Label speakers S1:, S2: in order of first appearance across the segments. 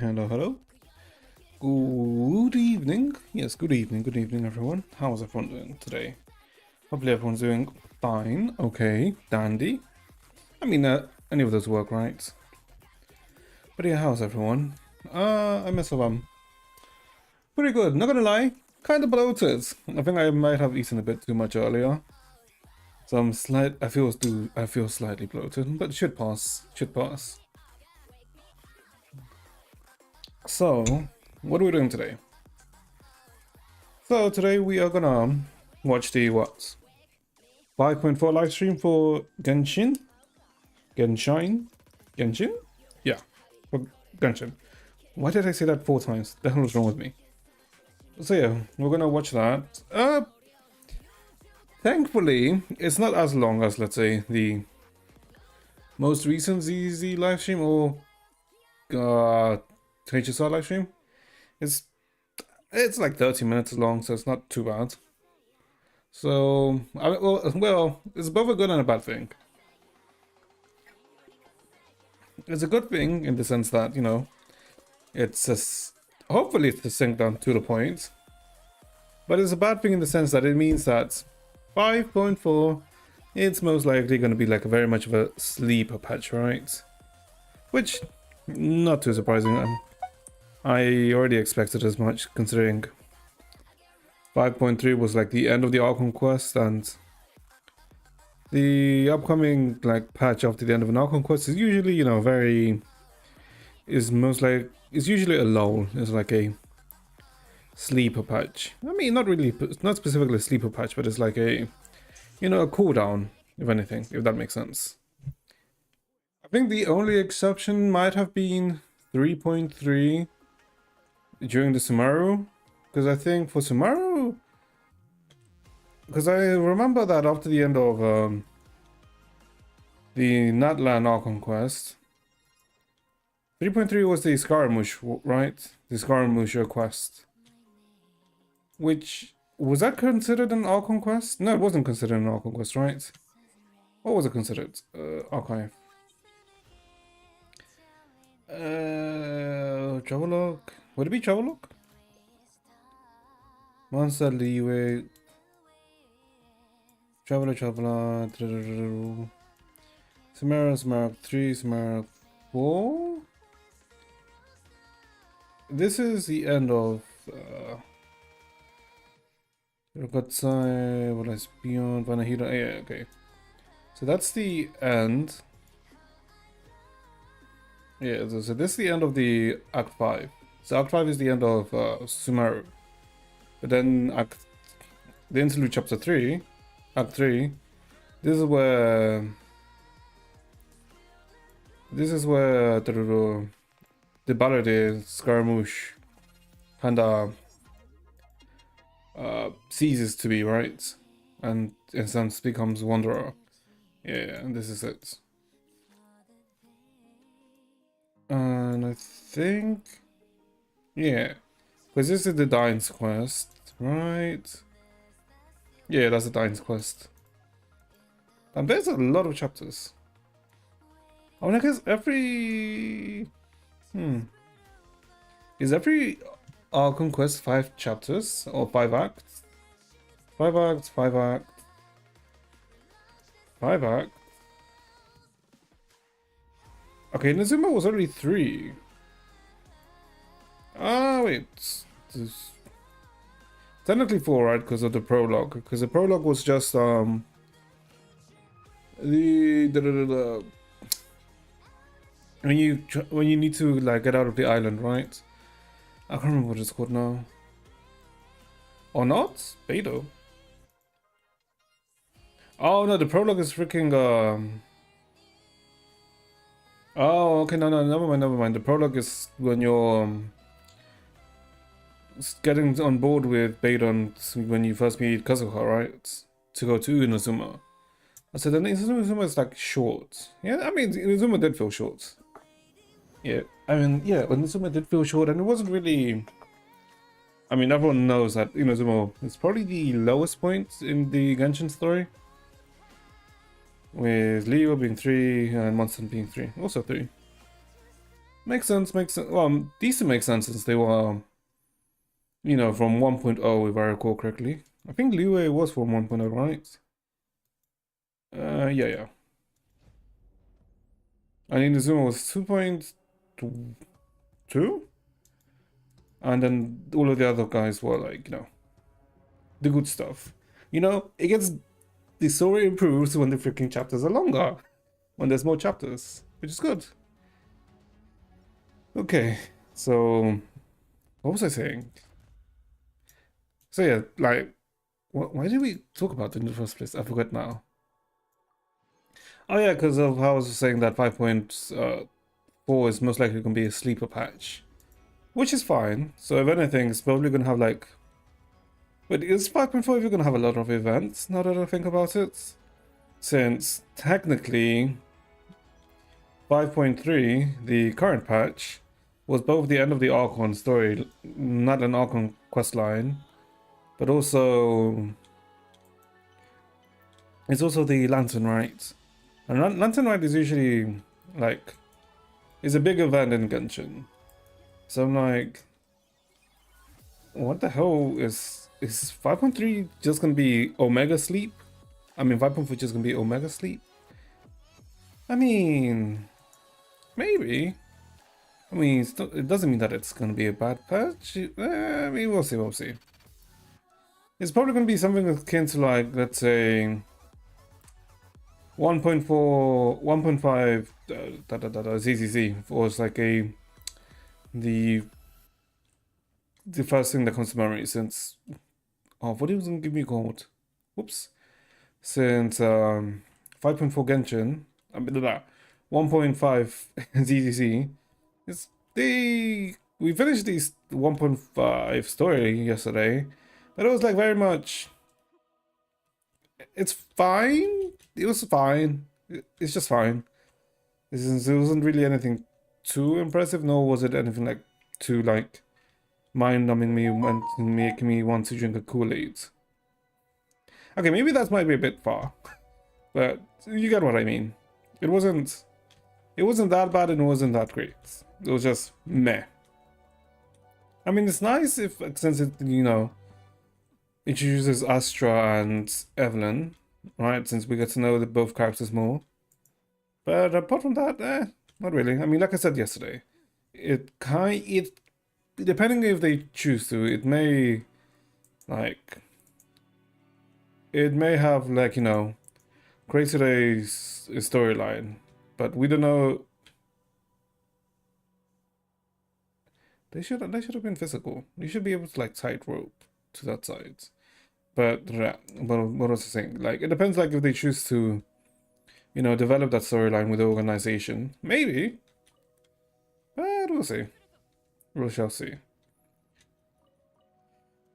S1: hello, hello. Good evening. Yes, good evening, everyone. How is everyone doing today? Hopefully, everyone's doing fine. Okay, dandy. I mean, any of those work, right? But yeah, how's everyone? I myself am pretty good. Not gonna lie, kind of bloated. I think I might have eaten a bit too much earlier, so I feel slightly bloated, but it should pass. Should pass. So, what are we doing today? So today we are gonna watch the what 5.4 live stream for Genshin. Genshin? Yeah, for Genshin. Why did I say that 4 times? The hell is wrong with me? So yeah, we're gonna watch that. Thankfully, it's not as long as, let's say, the most recent ZZ live stream or HSR live stream. It's it's like 30 minutes long, so it's not too bad. So, well, it's both a good and a bad thing. It's a good thing in the sense that, you know, it's hopefully it's succinct down to the point. But it's a bad thing in the sense that it means that 5.4, it's most likely going to be like very much of a sleeper patch, right? Which, not too surprising. I already expected as much, considering 5.3 was like the end of the Archon quest, and the upcoming like patch after the end of an Archon quest is usually, you know, it's usually a lull. It's like a sleeper patch. I mean, not specifically a sleeper patch, but it's like a, you know, a cooldown, if anything, if that makes sense. I think the only exception might have been 3.3 during the Sumaru, because I think for Sumaru, because I remember that after the end of the Natlan Archon quest, 3.3 was the Scaramouche, right? The Scaramouche quest. Which, was that considered an Archon quest? No, it wasn't considered an Archon quest, right? What was it considered? Archive. Travelog? Would it be Travelog? Monster Leeway. Traveler. Samara 3, Samara 4. This is the end of Rokotsai, what is beyond Vanahira? Yeah, okay. So that's the end. Yeah, so this is the end of the Act 5. So Act 5 is the end of Sumaru. But then the interlude chapter 3, Act 3, this is where the ballad Scaramouche kinda ceases to be, right? And in sense becomes Wanderer. Yeah, and this is it. And I think, yeah, because this is the Dine's quest, right? Yeah, that's the Dine's quest. And there's a lot of chapters. I mean, I guess is every Archon quest 5 chapters or 5 acts? 5 acts, 5 acts, 5 acts. Okay, Nazuma was already 3. Ah, wait. Technically 4, right? Because of the prologue. Because the prologue was just when you need to like get out of the island, right? I can't remember what it's called now. Or not? Beto. Oh no, the prologue is freaking Oh, okay, no, never mind. The prologue is when you're getting on board with Beidon when you first meet Kazuha, right? To go to Inazuma. So then Inazuma is like short. Yeah, I mean, Inazuma did feel short. Yeah, I mean, yeah, Inazuma did feel short, and it wasn't really... I mean, everyone knows that Inazuma is probably the lowest point in the Genshin story. With Leo being 3 and Monson being 3. Also 3. Makes sense, makes sense. Well, decent makes sense since they were, you know, from 1.0, if I recall correctly. I think Leeway was from 1.0, right? Yeah, yeah. And Inazuma was 2.2? And then all of the other guys were like, you know, the good stuff. You know, it gets, the story improves when the freaking chapters are longer. When there's more chapters, which is good. Okay, so what was I saying? So yeah, like, why did we talk about it in the first place? I forgot now. Oh yeah, because of how I was saying that 5.4 is most likely going to be a sleeper patch, which is fine. So if anything, it's probably going to have like, but is 5.4 even going to have a lot of events? Now that I think about it, since technically 5.3, the current patch, was both the end of the Archon story, not an Archon quest line, but also it's also the Lantern Rite. And Lantern Rite is usually like is a big event in Genshin. So I'm like, what the hell is 5.3 just gonna be Omega Sleep? I mean 5.4 just gonna be Omega Sleep? I mean, maybe. I mean, it doesn't mean that it's gonna be a bad patch. I mean, we'll see, we'll see. It's probably gonna be something akin to like, let's say, 1.4, 1.5, ZZZ was like the the first thing that comes to memory since, oh, what it was gonna give me called? Whoops. Since 5.4 Genshin, I mean, 1.5 ZZZ, it's we finished this 1.5 story yesterday, but it was like very much, it's fine. It was fine. It's just fine. It wasn't really anything too impressive, nor was it anything like too like mind-numbing me and making me want to drink a Kool-Aid. Okay, maybe that might be a bit far, but you get what I mean. It wasn't that bad and it wasn't that great. It was just meh. I mean, it's nice if, since it, you know, introduces Astra and Evelyn, right? Since we get to know both characters more. But apart from that, not really. I mean, like I said yesterday, it depending if they choose to, like it may have like, you know, created a storyline, but we don't know. They should have been physical. You should be able to like tightrope to that side. But what was I saying? Like it depends. Like if they choose to, you know, develop that storyline with the organization, maybe. But we'll see. We shall see.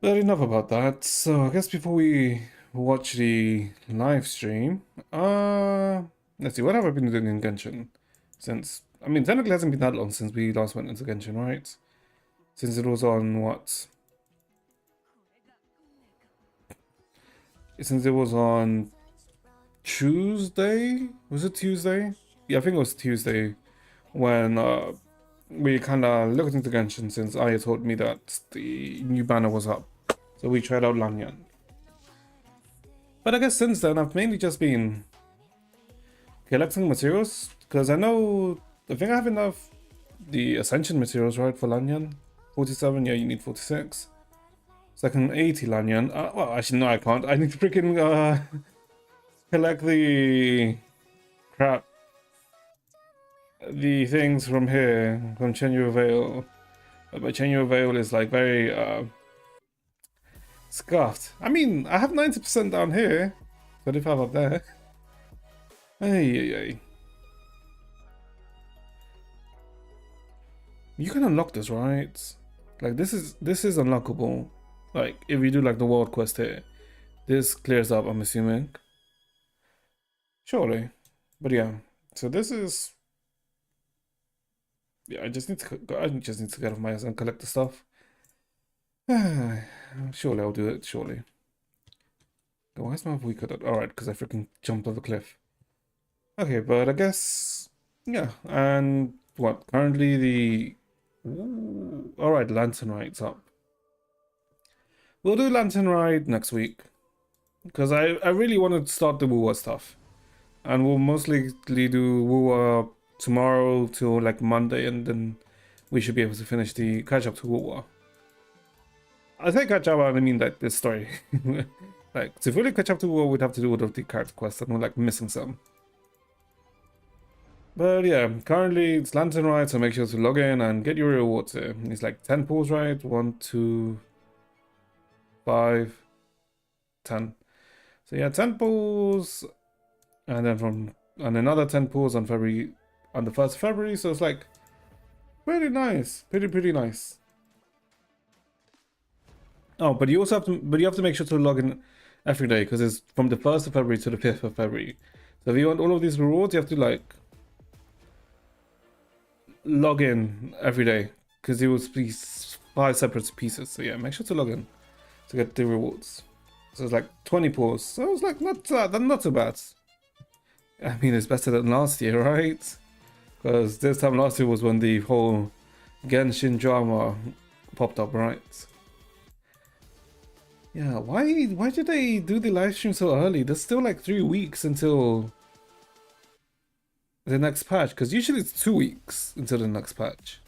S1: But enough about that. So I guess before we watch the live stream, let's see, what have I been doing in Genshin since? I mean, technically it hasn't been that long since we last went into Genshin, right? Since it was on what? Since it was on Tuesday? Was it Tuesday? Yeah, I think it was Tuesday when we kind of looked into Genshin since Aya told me that the new banner was up. So we tried out Lanyan. But I guess since then I've mainly just been collecting materials because I think I have enough the Ascension materials, right, for Lanyan. 47, yeah, you need 46. So I can 80 Lanyan. Well, actually, no, I can't. I need to freaking collect the crap. The things from here, from Chenyu Vale. But my Chenyu Vale is like very scuffed. I mean, I have 90% down here, 25 up there. Hey. You can unlock this, right? Like this is unlockable. Like if you do like the world quest here, this clears up, I'm assuming. Surely. But yeah. So this is, yeah, I just need to get off my ass and collect the stuff. Surely I'll do it, surely. Why is my weak at that? Alright, because I freaking jumped off a cliff. Okay, but I guess, yeah, and what? Currently the... Alright, Lantern Ride's up. We'll do Lantern Ride next week. Because I really want to start the Woowa stuff. And we'll mostly do Woowa tomorrow till like Monday, and then we should be able to finish the catch up to Woowa. I say catch up, I mean like this story. Like, to fully catch up to Woowa, we'd have to do all of the character quests, and we're like missing some. But yeah, currently it's Lantern Ride, so make sure to log in and get your rewards here. It's like 10 pulls, right? 1, 2, 5, 10. So yeah, 10 pulls, and then another 10 pulls on the 1st of February. So it's like pretty nice, pretty nice. Oh, but you have to make sure to log in every day, because it's from the 1st of February to the 5th of February. So if you want all of these rewards, you have to like log in every day, because it will be 5 separate pieces. So yeah, make sure to log in to get the rewards. So it's like 20 pulls. So it's like not too bad. I mean, it's better than last year, right? Because this time last year was when the whole Genshin drama popped up, right? Yeah, why did they do the live stream so early? There's still like 3 weeks until the next patch, because usually it's 2 weeks until the next patch.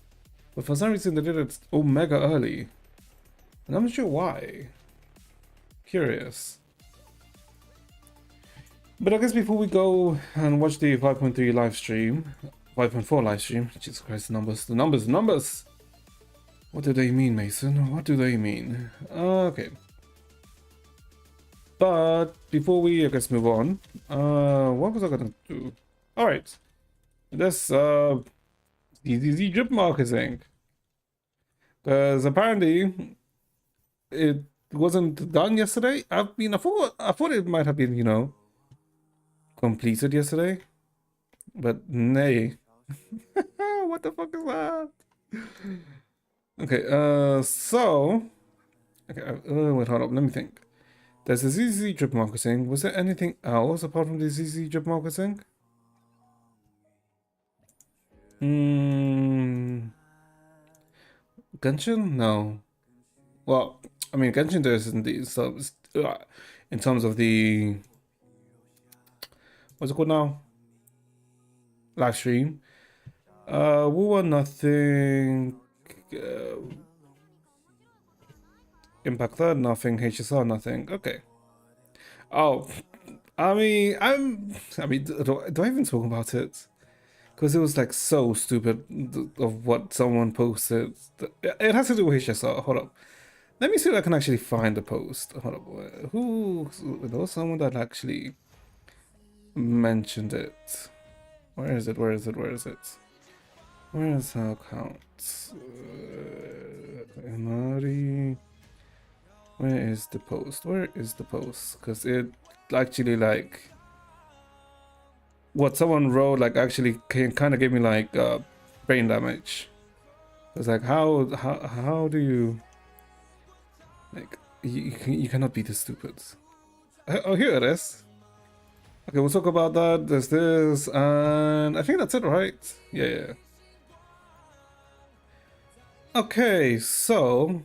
S1: But for some reason they did it mega early. And I'm not sure why. Curious. But I guess before we go and watch the 5.3 live stream, 5.4 live stream, Jesus Christ, the numbers. What do they mean, Mason? What do they mean? Okay. But before we, I guess, move on, what was I gonna do? Alright. This, the drip marketing. Because apparently, it wasn't done yesterday. I mean, I thought it might have been, you know, completed yesterday. But nay. What the fuck is that? Okay, so... Okay, wait, hold up, let me think. There's the ZZ drip marketing. Was there anything else apart from the ZZ drip marketing? Genshin? No. Well, I mean, Genshin there isn't the... So, in terms of the... What's it called now? Live stream. Woowa, nothing. Impact Third, nothing. HSR, nothing. Okay. Oh, I mean, do I even talk about it? Because it was like so stupid of what someone posted. It has to do with HSR. Hold up. Let me see if I can actually find the post. Hold up. There was someone that actually mentioned it. Where is it? Where is her account? Mari. Where is the post? Because it actually, like, what someone wrote, like, actually kind of gave me like brain damage. It's like, how do you, like, you cannot be this stupid. Oh, here it is. Okay, we'll talk about that. There's this, and I think that's it, right? Yeah. Okay, so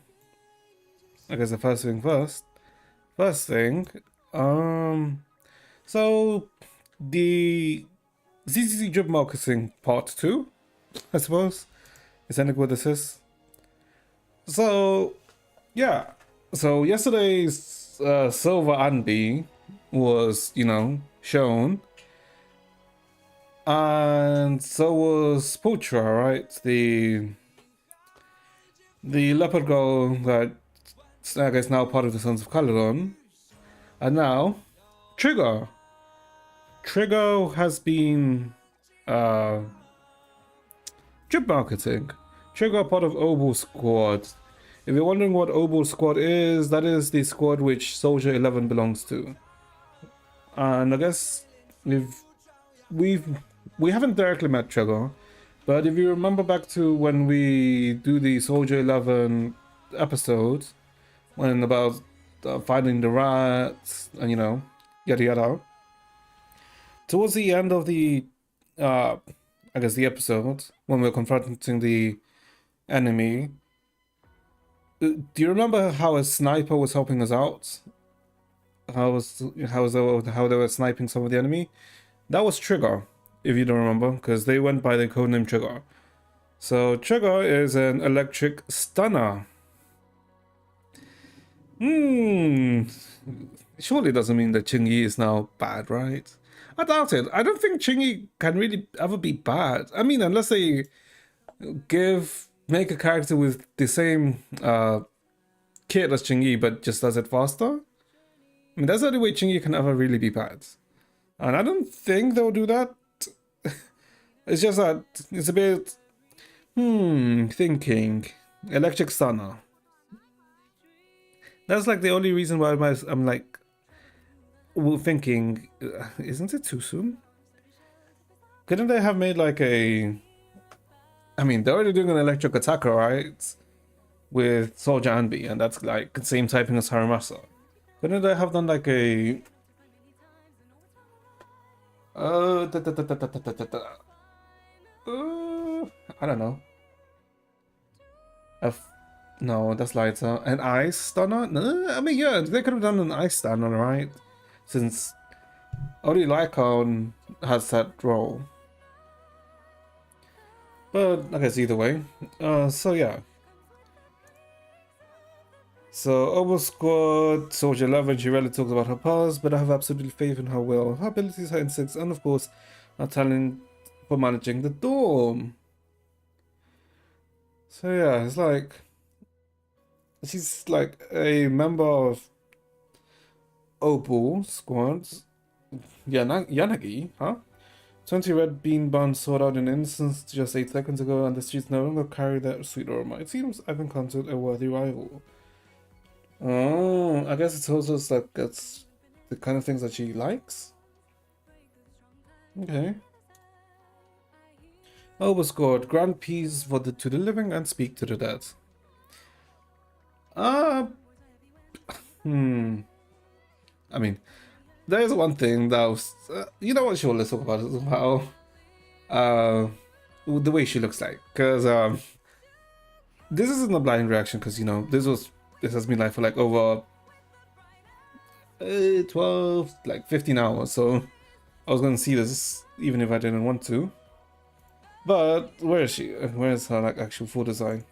S1: I guess the first thing first. So the ZZZ drip marketing part 2, I suppose, is that what this is? So yeah, so yesterday's Silver Andy was, you know, shown, and so was Putra, right? The leopard girl that I guess now part of the Sons of Caledon. And now Trigger has been drip marketing. Trigger, part of Obel Squad. If you're wondering what Obel Squad is, that is the squad which Soldier 11 belongs to. And I guess we haven't directly met Trigger, but if you remember back to when we do the Soldier 11 episodes, when about finding the rats and, you know, yada yada. Towards the end of the, I I guess, the episode when we were confronting the enemy. Do you remember how a sniper was helping us out? How they were sniping some of the enemy? That was Trigger, if you don't remember, because they went by the codename Trigger. So Trigger is an electric stunner. Surely doesn't mean that Chingy is now bad, right? I doubt it. I don't think Chingy can really ever be bad. I mean, unless they make a character with the same kit as Chingy, but just does it faster. I mean, that's the only way Chingy can ever really be bad. And I don't think they'll do that. It's just that it's a bit... thinking. Electric Stunner. That's like the only reason why I'm like... thinking... isn't it too soon? Couldn't they have made like a... I mean, they're already doing an electric attacker, right? With Soldier Anby, and that's like the same typing as Haramasa. Couldn't they have done like a... I don't know. No, that's lighter. An ice stunner? No, I mean, yeah, they could have done an ice stunner, right? Since only Lycon has that role. But I guess either way. So yeah. So Obo Squad, Soldier 11, she rarely talks about her powers, but I have absolutely faith in her will, her abilities, her instincts, and of course, her talent for managing the dorm. So yeah, it's like... she's like a member of Opal Squad. Yanagi, huh? 20 red bean buns sold out in instance just 8 seconds ago, and the streets no longer carry that sweet aroma. It seems I've encountered a worthy rival. Oh, I guess it tells us that that's the kind of things that she likes. Okay. Overscored. Grant peace for to the living and speak to the dead. I mean, there is one thing that was, you know what, sure, let's talk about it, how, the way she looks like, because, this isn't a blind reaction, because, you know, this has been like for like over 12, like 15 hours, so I was gonna see this even if I didn't want to. But where is she? Where is her like actual full design?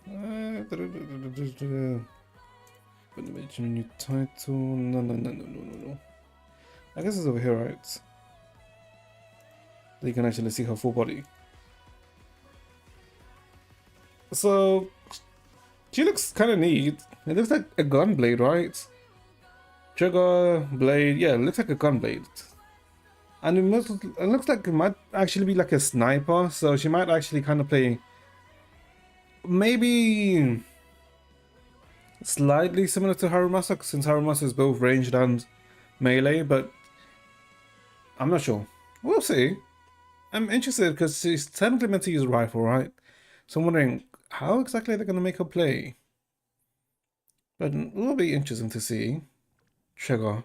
S1: New title. No. I guess it's over here, right? So you can actually see her full body. So she looks kind of neat. It looks like a gun blade, right? Trigger, blade, yeah, it looks like a gun blade. And it looks like it might actually be like a sniper, so she might actually kind of play maybe slightly similar to Harumasa, since Harumasa is both ranged and melee, but I'm not sure. We'll see. I'm interested because she's technically meant to use a rifle, right? So I'm wondering how exactly they're going to make her play. But it will be interesting to see. Trigger.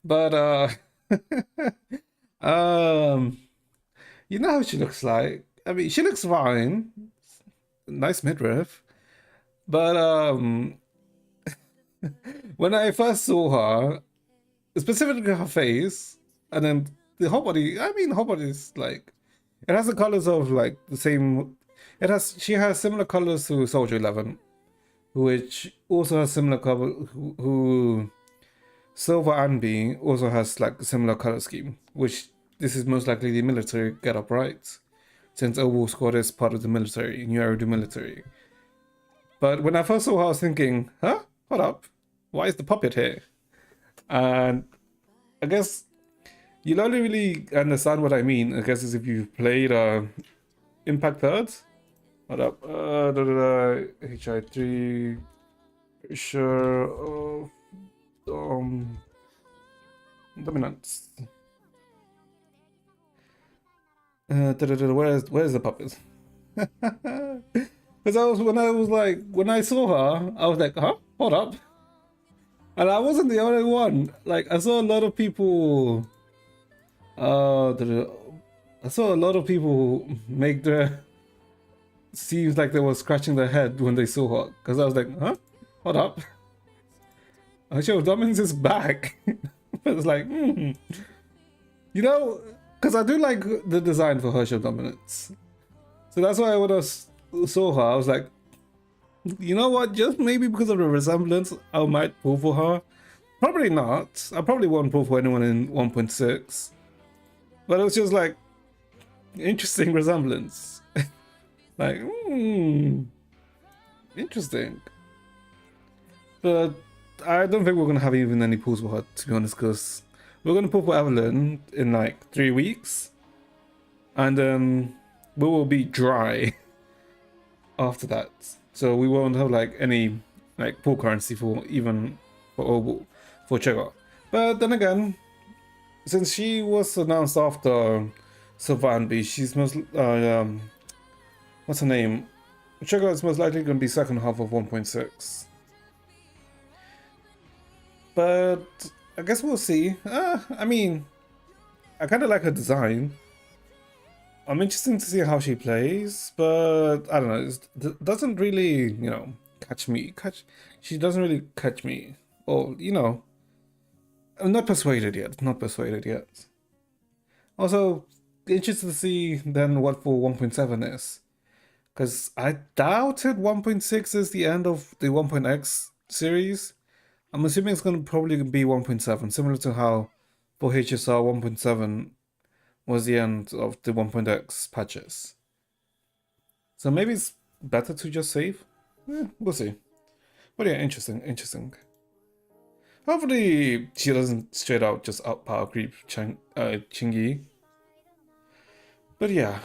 S1: But, you know how she looks like. I mean, she looks fine. Nice midriff. But, when I first saw her, specifically her face, and then the whole body, I mean, her body is like, it has the colors of like the same, she has similar colors to Soldier 11, which also has similar color, who Silver Anby also has like a similar color scheme, which this is most likely the military getup, right? Since Oval Squad is part of the military, New Era military. But when I first saw her, I was thinking, huh? Hold up. Why is the puppet here? And I guess you'll only really understand what I mean, I guess, is if you've played Impact Third. Hold up. HI3. Sure. Dominance. Where's the puppet? Because when I saw her, I was like, huh? Hold up. And I wasn't the only one. Like, I saw a lot of people I saw a lot of people make their seems like they were scratching their head when they saw her, because I was like, huh? Hold up. Hush of Dominance is back. But it's like, you know, because I do like the design for Hush of Dominance. So that's why when I saw her, I was like, you know what? Just maybe because of the resemblance, I might pull for her. Probably not. I probably won't pull for anyone in 1.6. But it was just like, interesting resemblance. Like, interesting. But I don't think we're going to have even any pulls for her, to be honest, because we're going to pull for Evelyn in like 3 weeks. And then we will be dry after that. So we won't have like any like pool currency for even for Chega. But then again, since she was announced after Sylvanby, she's most what's her name? Chega is most likely going to be second half of 1.6. But I guess we'll see. I mean, I kind of like her design. I'm interested to see how she plays, but I don't know. It doesn't really, you know, catch me. She doesn't really catch me. Or, you know, I'm not persuaded yet. Not persuaded yet. Also, interested to see then what for 1.7 is. Because I doubted 1.6 is the end of the 1.x series. I'm assuming it's going to probably be 1.7, similar to how for HSR 1.7 was the end of the 1.x patches. So maybe it's better to just save? We'll see. But yeah, interesting. Hopefully she doesn't straight out just up power creep Chingy. But yeah.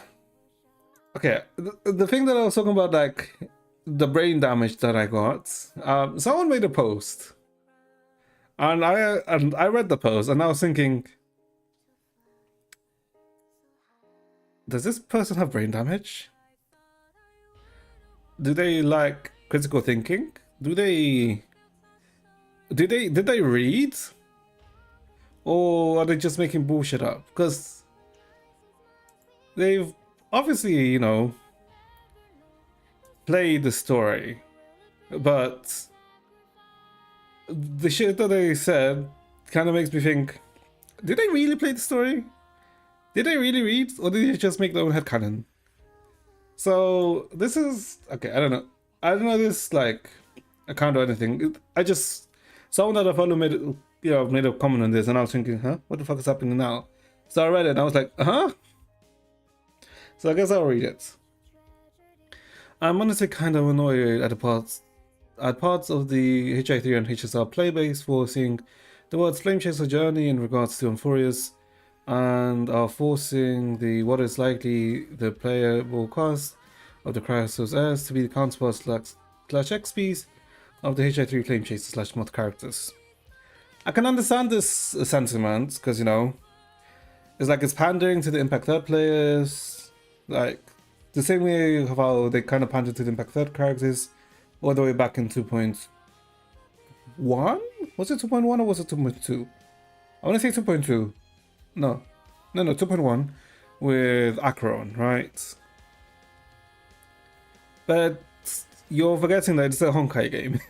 S1: Okay, the thing that I was talking about, like, the brain damage that I got, someone made a post. And I read the post and I was thinking, does this person have brain damage? Do they like critical thinking? Did they read? Or are they just making bullshit up? Because they've obviously, you know, played the story, but the shit that they said kind of makes me think, did they really play the story? Did they really read? Or did they just make their own headcanon? So this is okay. I don't know. I don't know this like account or anything. I just someone that I follow made made a comment on this, and I was thinking, huh, what the fuck is happening now? So I read it, and I was like, huh. So I guess I'll read it. I'm honestly kind of annoyed at parts of the HI3 and HSR playbase for seeing the words Flame Chaser Journey in regards to Amphorius, and are forcing the what is likely the playable cost of the Cryos's heirs to be the counterpart / XPs of the HI3 Flame Chaser / mod characters. I can understand this sentiment, because, you know, it's like it's pandering to the Impact 3rd players, like the same way of how they kind of pandered to the Impact 3rd characters all the way back in 2.1? Was it 2.1 or was it 2.2? I want to say 2.2. No, 2.1 with Acheron, right? But you're forgetting that it's a Honkai game.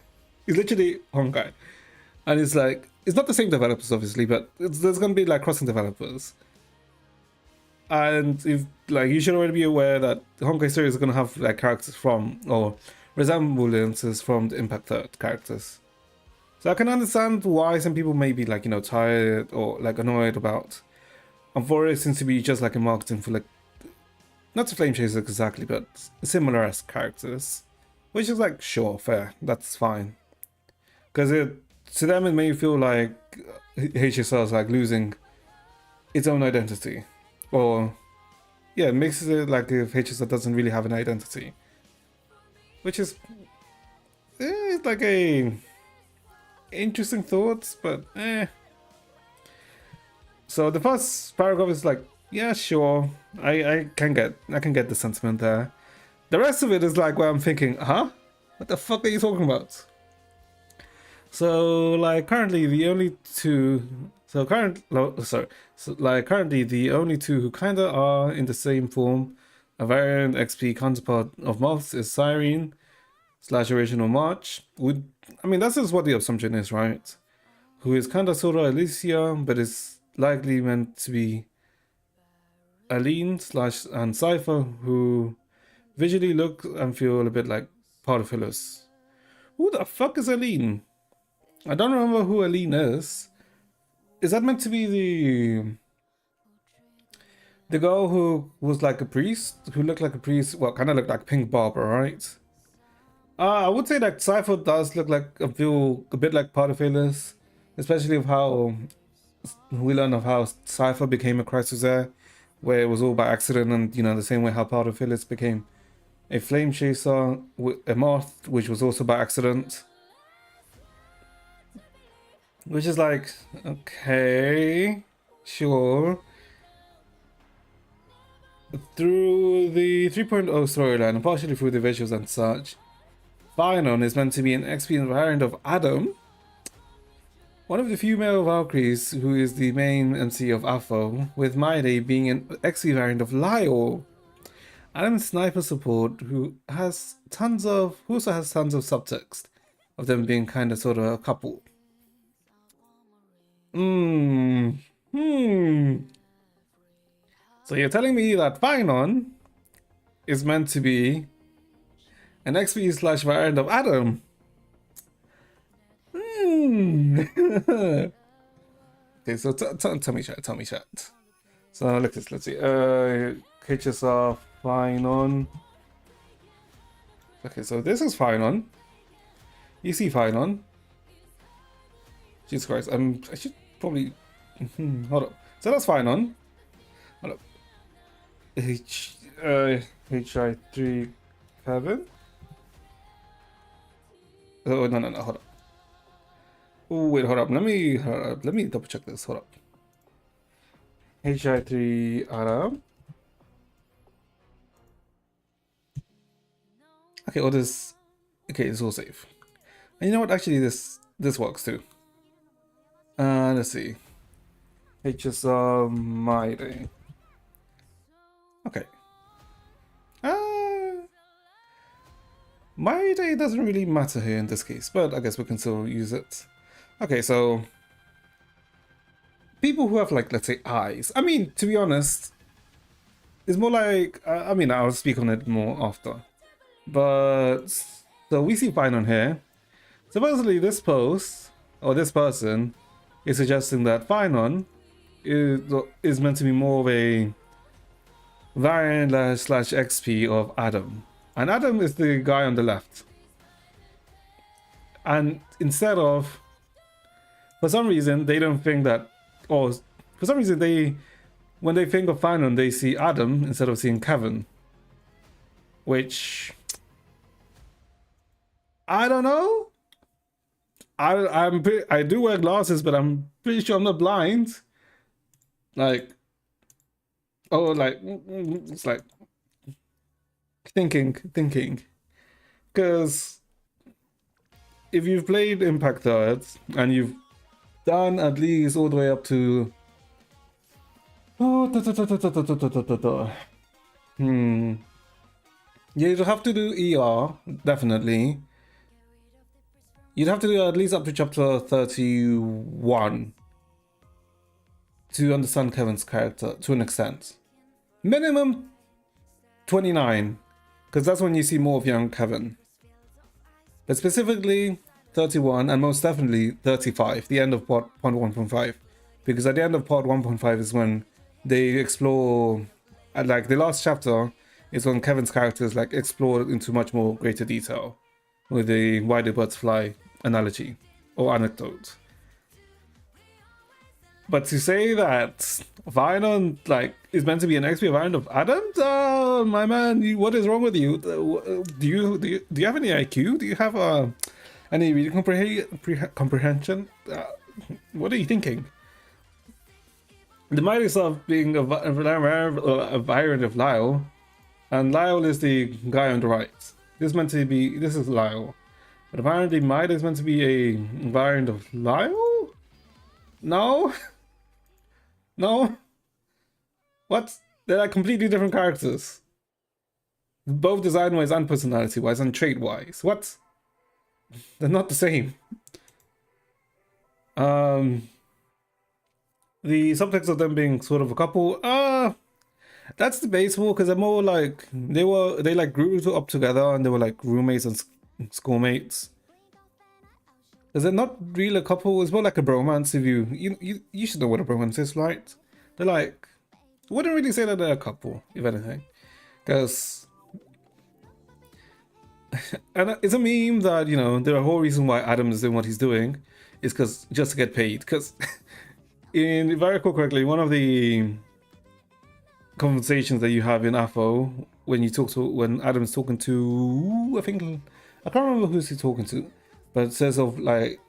S1: It's literally Honkai. And it's like, it's not the same developers, obviously, but there's going to be like crossing developers. And if like you should already be aware that the Honkai series is going to have like characters from, or resemblances from the Impact 3rd characters. So I can understand why some people may be like, you know, tired or like annoyed about Amphorius seems to be just like a marketing for like, not to Flame Chaser exactly, but similar as characters. Which is like, sure, fair, that's fine. Because to them it may feel like HSR is like losing its own identity. Or, yeah, it makes it like if HSR doesn't really have an identity. Which is, it's like a interesting thoughts, but So the first paragraph is like, yeah, sure, I can get the sentiment there. The rest of it is like where I'm thinking, huh? What the fuck are you talking about? So like currently the only two So currently the only two who kinda are in the same form, a variant XP counterpart of Moths is Cyrene / original March. I mean that's just what the assumption is, right? Who is kinda sorta Alicia, but is likely meant to be Aline / and Cypher, who visually look and feel a bit like part of Phyllis. Who the fuck is Aline? I don't remember who Aline is. Is that meant to be the girl who was like a priest? Who looked like a priest? Well, kind of looked like Pink Barber, right? I would say that Cypher does look like feel a bit like part of Phyllis, especially of how we learn of how Cypher became a Chrysozer, where it was all by accident, and you know the same way how part of Phyllis became a flame chaser with a moth, which was also by accident. Which is like, okay, sure. Through the 3.0 storyline and partially through the visuals and such, Phynon is meant to be an XP variant of Adam, one of the few male Valkyries who is the main MC of Afo, with Maide being an XP variant of Lyle. Adam's sniper support who also has tons of subtext of them being kind of sort of a couple. So you're telling me that Phynon is meant to be an XP / variant of Adam? Okay, so tell me chat. So let's see. KHSR Phynon. Okay, so this is Phynon. You see Phynon. Jesus Christ, I should probably hold up. So that's Phynon. Hold up. HI3 Kevin. Oh no, hold up. Oh wait, hold up. Let me double check this. Hold up. HI3 Adam. Okay, all this. Okay, it's all safe. And you know what? Actually, this works too. Let's see. HSR my day. Okay. My day doesn't really matter here in this case, but I guess we can still use it. Okay, so people who have like, let's say, eyes. I mean, to be honest, it's more like, I mean, I'll speak on it more after. But, so we see Phynon here. Supposedly this post, or this person, is suggesting that Phynon is meant to be more of a variant / XP of Adam. And Adam is the guy on the left. And instead of, for some reason, they don't think that, or for some reason when they think of Phynon, they see Adam instead of seeing Kevin. Which, I don't know. I do wear glasses, but I'm pretty sure I'm not blind. Like, oh, like, it's like thinking. Because if you've played Impact Thirds and you've done at least all the way up to you'd have to do ER, definitely. You'd have to do at least up to chapter 31 to understand Kevin's character to an extent. Minimum 29, because that's when you see more of young Kevin. But specifically 31 and most definitely 35, the end of part 1.5. Because at the end of part 1.5 is when they explore, like the last chapter is when Kevin's character is like explored into much more greater detail with the why do birds fly analogy or anecdote. But to say that Phynon like is meant to be an XP variant of Adam, my man, what is wrong with you? Do you have any IQ? Do you have any reading comprehension? What are you thinking? The might itself being a variant of Lyle, and Lyle is the guy on the right. This is Lyle. But apparently Maida is meant to be a variant of Lyle? No? No? What? They're like completely different characters. Both design-wise and personality-wise and trait-wise. What? They're not the same. Um, the subtext of them being sort of a couple, that's debatable because they're more like they like grew up together and they were like roommates and schoolmates. Is they're not really a couple. It's more like a bromance. If you should know what a bromance is, right? They're like, I wouldn't really say that they're a couple, if anything, because and it's a meme that the whole reason why Adam is doing what he's doing is because just to get paid. Because if I recall correctly, one of the conversations that you have in AFO when Adam's talking to, I can't remember who's he talking to, but it says of like,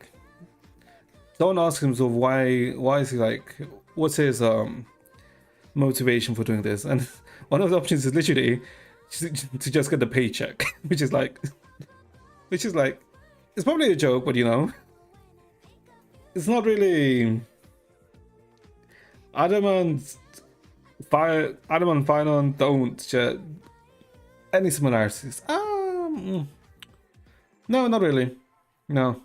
S1: don't ask him of why is he like, what's his motivation for doing this, and one of the options is literally to just get the paycheck, which is like it's probably a joke, but it's not really. Adam and Finon don't share any similarities. No, not really. No.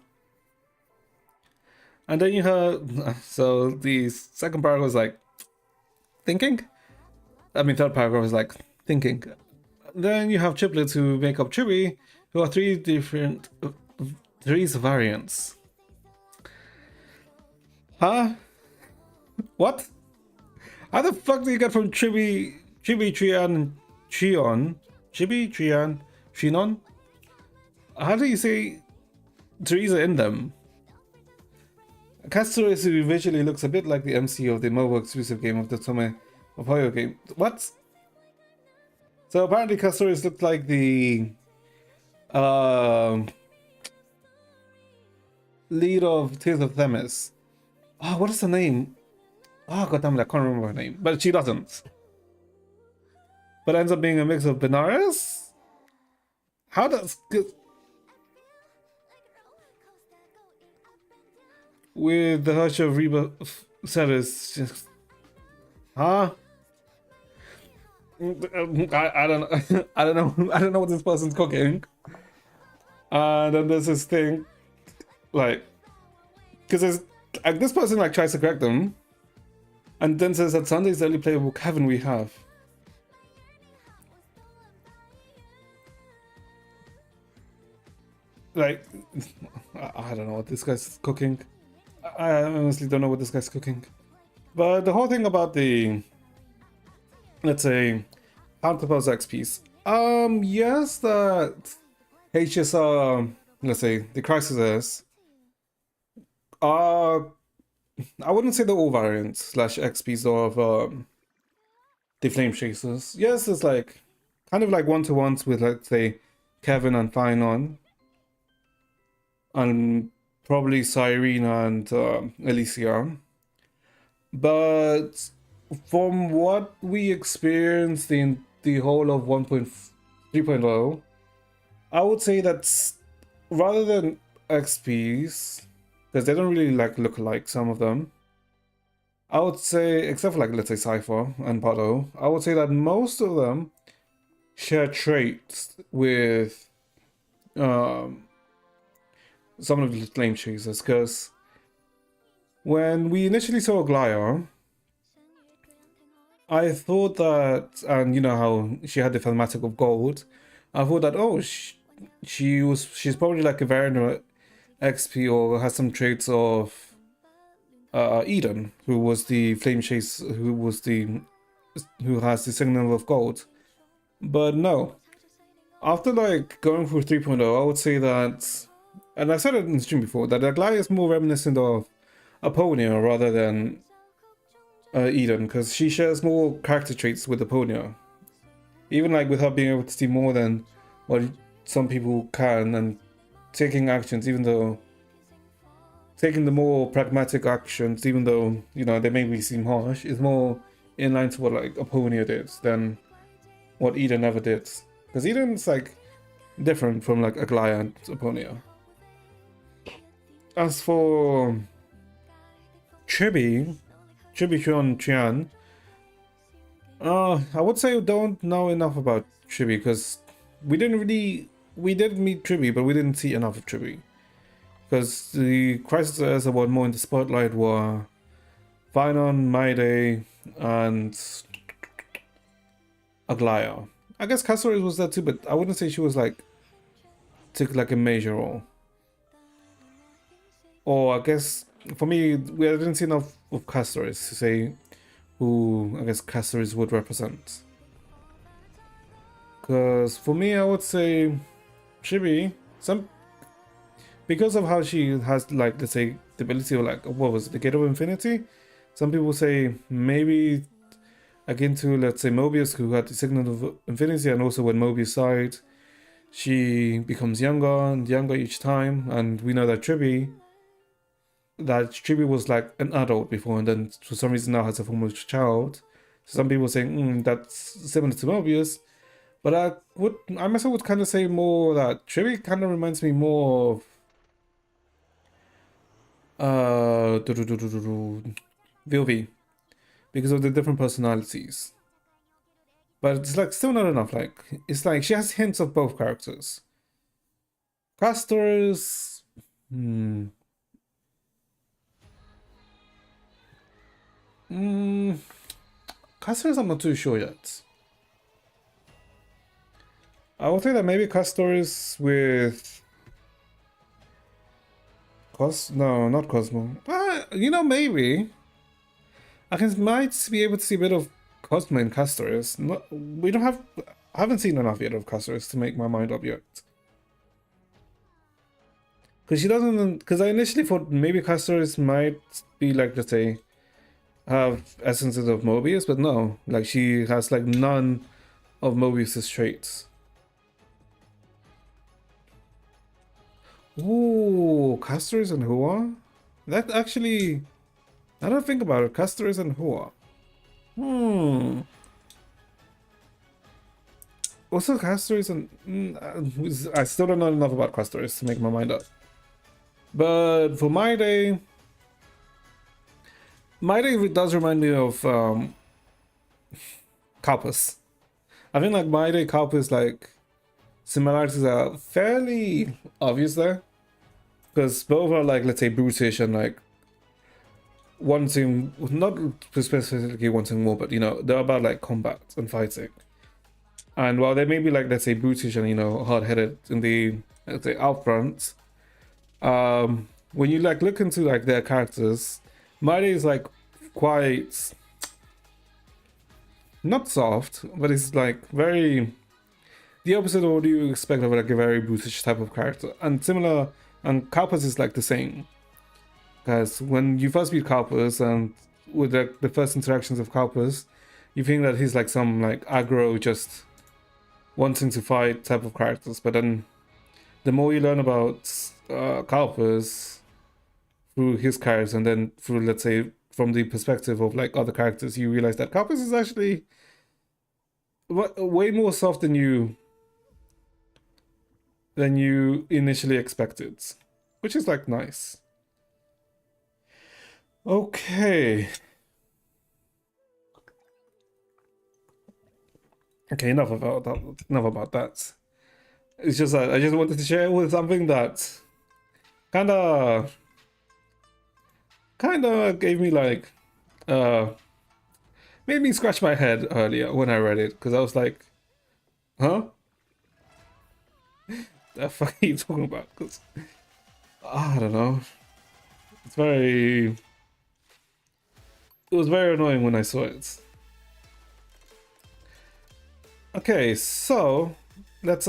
S1: And then you have, so the second paragraph was like, thinking? I mean, third paragraph was like, thinking. Then you have triplets who make up Chibi, who are three variants. Huh? What? How the fuck do you get from Trian, Trion? Chibi, Trian, Trinon? How do you say Teresa in them? Castoris, who visually looks a bit like the MC of the mobile exclusive game of the Tome of Hoyo game. What? So apparently Castoris looked like the lead of Tears of Themis. Oh, what is her name? Oh, goddammit, I can't remember her name. But she doesn't. But ends up being a mix of Benares? How does... With the hush of Reba Ceres, just... Huh? I don't know. I don't know. I don't know what this person's cooking. And then there's this thing, like, because this person like tries to correct them, and then says that Sunday's the only playable Kevin we have. Like, I don't know what this guy's cooking. I honestly don't know what this guy's cooking. But the whole thing about the, let's say, counterpose XPs. Yes, that HSR, let's say, the crises are, I wouldn't say they're all variants / XPs of the Flame Chasers. Yes, it's like, kind of like one-to-ones with, let's say, Kevin and Finon. And probably Cyrene and Alicia. But from what we experienced in the whole of 1.3.0, I would say that rather than XPs, because they don't really like look alike, some of them, I would say, except for like, let's say Cypher and Pado, I would say that most of them share traits with some of the Flame Chasers, because when we initially saw Glaya, I thought that, and you know how she had the thematic of gold, I thought that, oh, she's probably like a variant XP or has some traits of Eden, who was the Flame Chase, who has the signal of gold. But no, after like going through 3.0, I would say that, and I said it in the stream before, that Glaya is more reminiscent of Aponia rather than Eden, because she shares more character traits with Aponia. Even like with her being able to see more than what some people can, and taking actions, even though taking the more pragmatic actions, even though they maybe seem harsh, is more in line to what like Aponia did than what Eden ever did. Because Eden's like different from like Aglaya and Aponia. As for Chibi, Chibi Hyun Chian. I would say we don't know enough about Chibi because we did meet Chibi, but we didn't see enough of Chibi. Because the characters that were more in the spotlight were Finon, Mayday, and Aglaya. I guess Castor was there too, but I wouldn't say she was like took like a major role. Or I guess for me, we didn't see enough of Castores to say who I guess Castores would represent. Because for me, I would say Chibi, because of how she has like, let's say, the ability of like, what was it, the Gate of Infinity? Some people say maybe akin to, let's say, Mobius, who had the Signal of Infinity, and also when Mobius died, she becomes younger and younger each time, and we know that Chibi was like an adult before, and then for some reason now has a form of child. So some people saying that's similar to Mobius, but I myself would kind of say more that Chibi kind of reminds me more of Vilvi because of the different personalities. But it's like still not enough. Like it's like she has hints of both characters. Castors, Castors, I'm not too sure yet. I would say that maybe Castors with no, not Cosmo. You know, maybe might be able to see a bit of Cosmo and Castors. I haven't seen enough yet of Castors to make my mind up yet. Because she doesn't. Because I initially thought maybe Castors might be like, let's say, have essences of Mobius, but no. Like she has like none of Mobius's traits. Ooh, Castors and Hua? That actually, I don't think about it. Castors and Hua. Also, Castors and I still don't know enough about Castors to make my mind up. But for my day does remind me of Carpus. I think like my day Carpus, like similarities are fairly obvious there, because both are like, let's say, brutish and like wanting, not specifically wanting more, but you know, they're about like combat and fighting. And while they may be like, let's say, brutish and, you know, hard-headed in the, let's say, out front, when you like look into like their characters, Mighty is like quite not soft, but it's like very the opposite of what you expect of like a very brutish type of character. And similar, and Carpus is like the same. Because when you first meet Carpus and with the first interactions of Carpus, you think that he's like some like aggro, just wanting to fight type of characters. But then the more you learn about Carpus through his characters, and then through, let's say, from the perspective of like other characters, you realize that Carpus is actually way more soft than you initially expected, which is like nice. Okay, enough about that. It's just that I just wanted to share with something that kinda gave me like made me scratch my head earlier when I read it, because I was like, huh? The fuck are you talking about? Because I don't know. It was very annoying when I saw it. Okay, so let's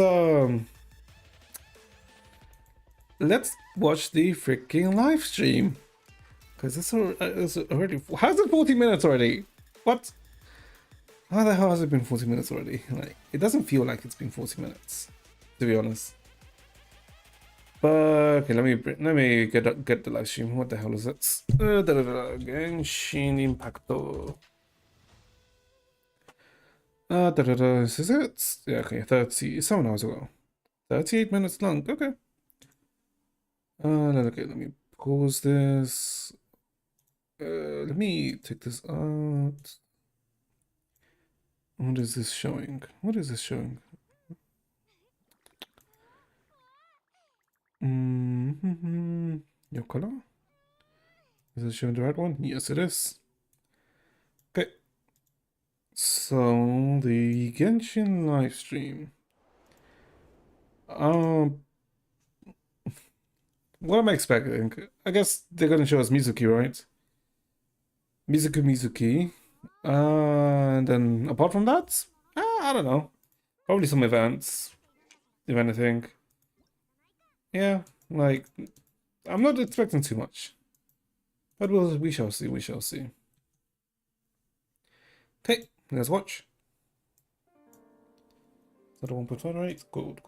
S1: watch the freaking live stream, because it's already, how's it 40 minutes already? What? How the hell has it been 40 minutes already? Like, it doesn't feel like it's been 40 minutes, to be honest. But okay, let me get the live stream. What the hell is it? Genshin Impacto. This is it? Yeah, okay, 37 hours ago. 38 minutes long, okay. Okay, let me pause this. Let me take this out. What is this showing? What is this showing? Your color? Is it showing the right one? Yes, it is. Okay. So the Genshin live stream. What am I expecting? I guess they're gonna show us Mizuki, right? Mizuki. And then apart from that, I don't know. Probably some events, if anything. Yeah, like I'm not expecting too much, but we shall see. We shall see. Okay, let's watch. Is that a 1.5 right? Good.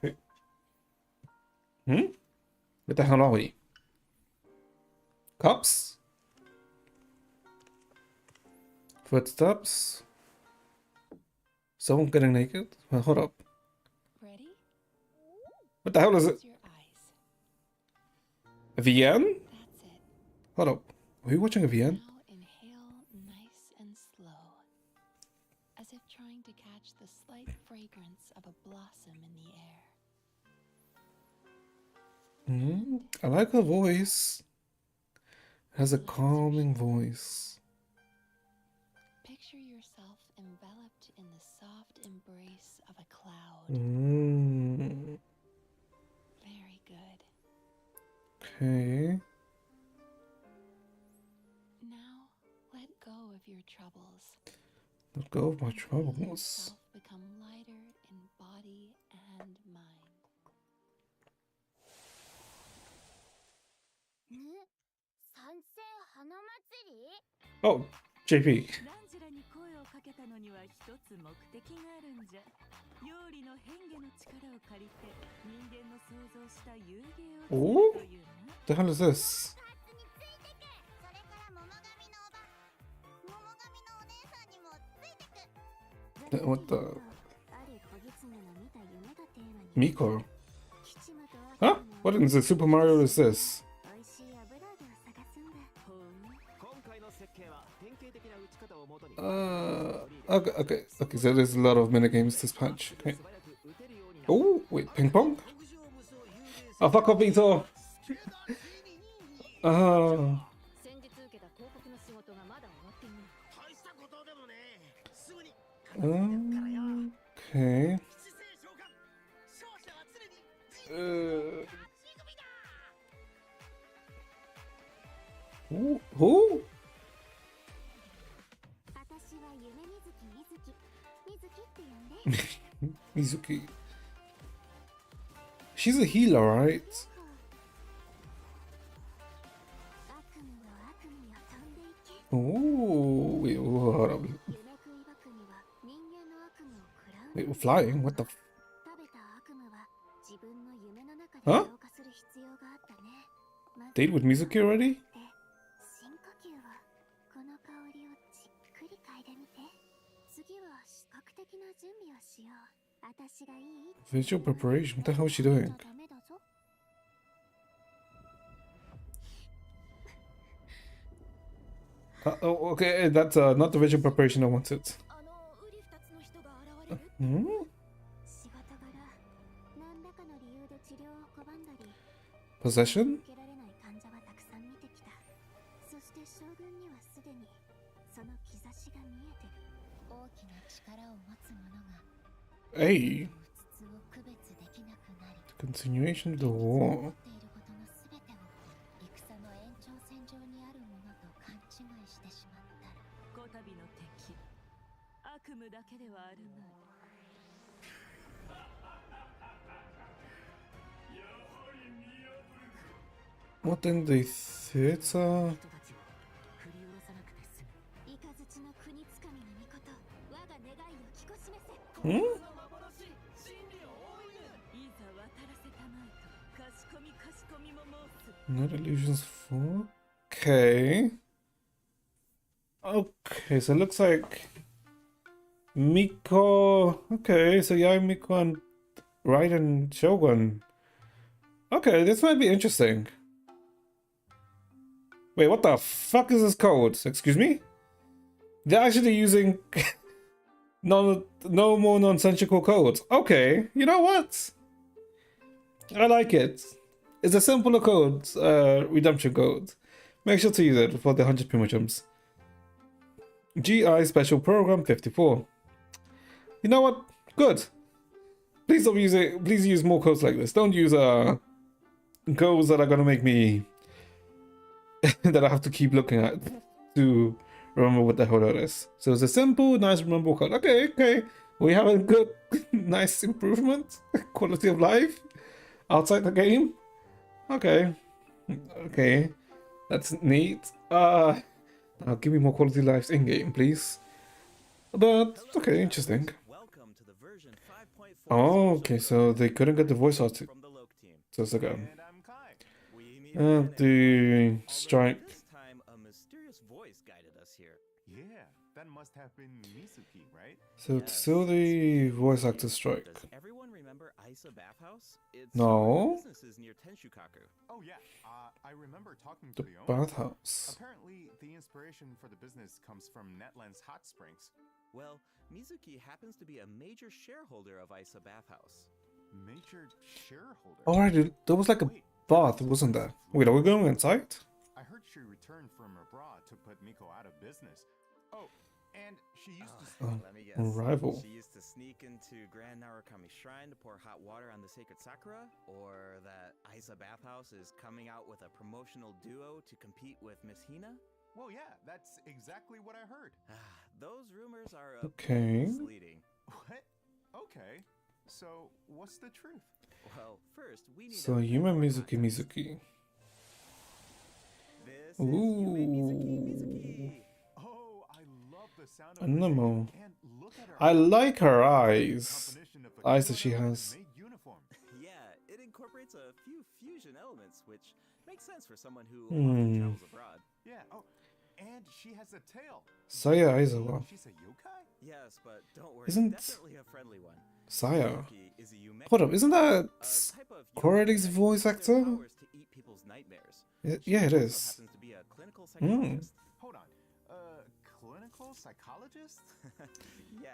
S1: Okay. What the hell are we? Cups? Footsteps? Someone getting naked? Well, hold up.
S2: Ready?
S1: What the hell is it?
S2: Close your eyes.
S1: A VN?
S2: That's it.
S1: Hold up. Are you watching a VN?
S2: Now inhale nice and slow, as if trying to catch the slight fragrance of a blossom in the air.
S1: I like her voice. It has a calming voice.
S2: Picture yourself enveloped in the soft embrace of a cloud. Very good.
S1: Okay.
S2: Now let go of your troubles.
S1: Let go of my
S2: Feel
S1: troubles.
S2: yourself become lighter in body and mind.
S1: Oh, JP.
S3: ランジュラに声をかけたのには一つ目的があるんじゃ。妖理の変化の力を借りて人間の想像した遊芸を作るというな。
S1: The hell is this? What the? Miko? Huh? What in the Super Mario is this? Okay, so there's a lot of minigames this patch. Okay. Oh, wait, ping pong? Oh, fuck off, Vito! Okay. Who? Mizuki. She's a healer, right? Oh, wait, hold up. Wait, we're flying? What the f— Huh? Date with Mizuki already? Visual preparation? What the hell is she doing? Oh, okay, that's not the visual preparation I wanted. Possession? Hey! The continuation of the war. What in the theater? Not illusions 4? Okay. Okay, so it looks like Miko. Okay, so yeah, Miko and Raiden Shogun. Okay, this might be interesting. Wait, what the fuck is this code? Excuse me? They're actually using no more nonsensical codes. Okay, you know what? I like it. It's a simpler code, redemption code. Make sure to use it for the 100 primogems. GI Special Program 54. You know what? Good. Please don't use it. Please use more codes like this. Don't use codes that are gonna make me that I have to keep looking at to remember what the hell that is. So it's a simple, nice, rememberable code. Okay, okay. We have a good, nice improvement, quality of life outside the game. Okay, okay, that's neat. Now give me more quality lives in game, please. But okay, interesting.
S4: Welcome to the version 5.4.
S1: Oh, okay, so they couldn't get the voice artist.
S4: From the Loke team.
S1: So it's like
S4: And I'm Kai. We meet
S1: the
S4: Although
S1: strike.
S4: This time a mysterious voice guided us here.
S5: Yeah, that must have been Mizuki, right?
S1: So it's still the voice actor strike.
S4: Does everyone remember Isa Bathhouse? It's
S1: No.
S4: one of the businesses near Tenshukaku.
S5: Oh yeah, I remember talking to
S1: The
S5: the owner.
S1: bathhouse.
S5: Apparently, the inspiration for the business comes from Netland's hot springs.
S4: Well, Mizuki happens to be a major shareholder of Isa Bathhouse.
S5: Major shareholder.
S1: Alright, there was like a
S5: Wait,
S1: bath, wasn't there? Wait, are we going inside?
S5: I heard she returned from abroad to put Miko out of business. Oh, and she used to.
S4: Let me guess.
S1: rival.
S4: She used to sneak into Grand Narukami Shrine to pour hot water on the sacred sakura? Or that Isa Bathhouse is coming out with a promotional duo to compete with Miss Hina?
S5: Well, yeah, that's exactly what I heard.
S4: Those rumors are a bit
S1: Okay.
S4: misleading.
S5: What? Okay. So, what's the truth?
S4: Well, first we need
S1: So
S4: to
S1: Yume
S4: report
S1: Mizuki
S4: context.
S1: Mizuki.
S4: This is Yume Mizuki
S1: Ooh.
S4: Mizuki.
S5: Oh, I love the sound of
S1: Anemo.
S5: her name. And look at her
S1: I
S5: eyes.
S1: like her eyes.
S5: Combination of a
S1: Eyes that she
S5: kimono and a
S1: has.
S5: maid uniform.
S4: Yeah, it incorporates a few fusion elements, which makes sense for someone who
S1: Hmm.
S4: often travels abroad.
S5: Yeah. Oh, and she has a tail.
S1: Saya
S5: Maybe
S1: Aizawa.
S5: She's a yokai.
S4: Yes, but don't worry,
S1: Isn't-
S4: definitely a friendly one.
S1: Saya.
S4: Mizuki is a Yume,
S1: Hold up, isn't that
S4: a type of
S1: Corelli's
S4: yokai
S1: voice
S4: that uses their
S1: actor?
S4: powers to eat people's nightmares.
S1: Yeah, it
S4: She
S1: is.
S4: also happens to be a clinical psychologist.
S5: Hold on. Clinical psychologist?
S4: Yeah.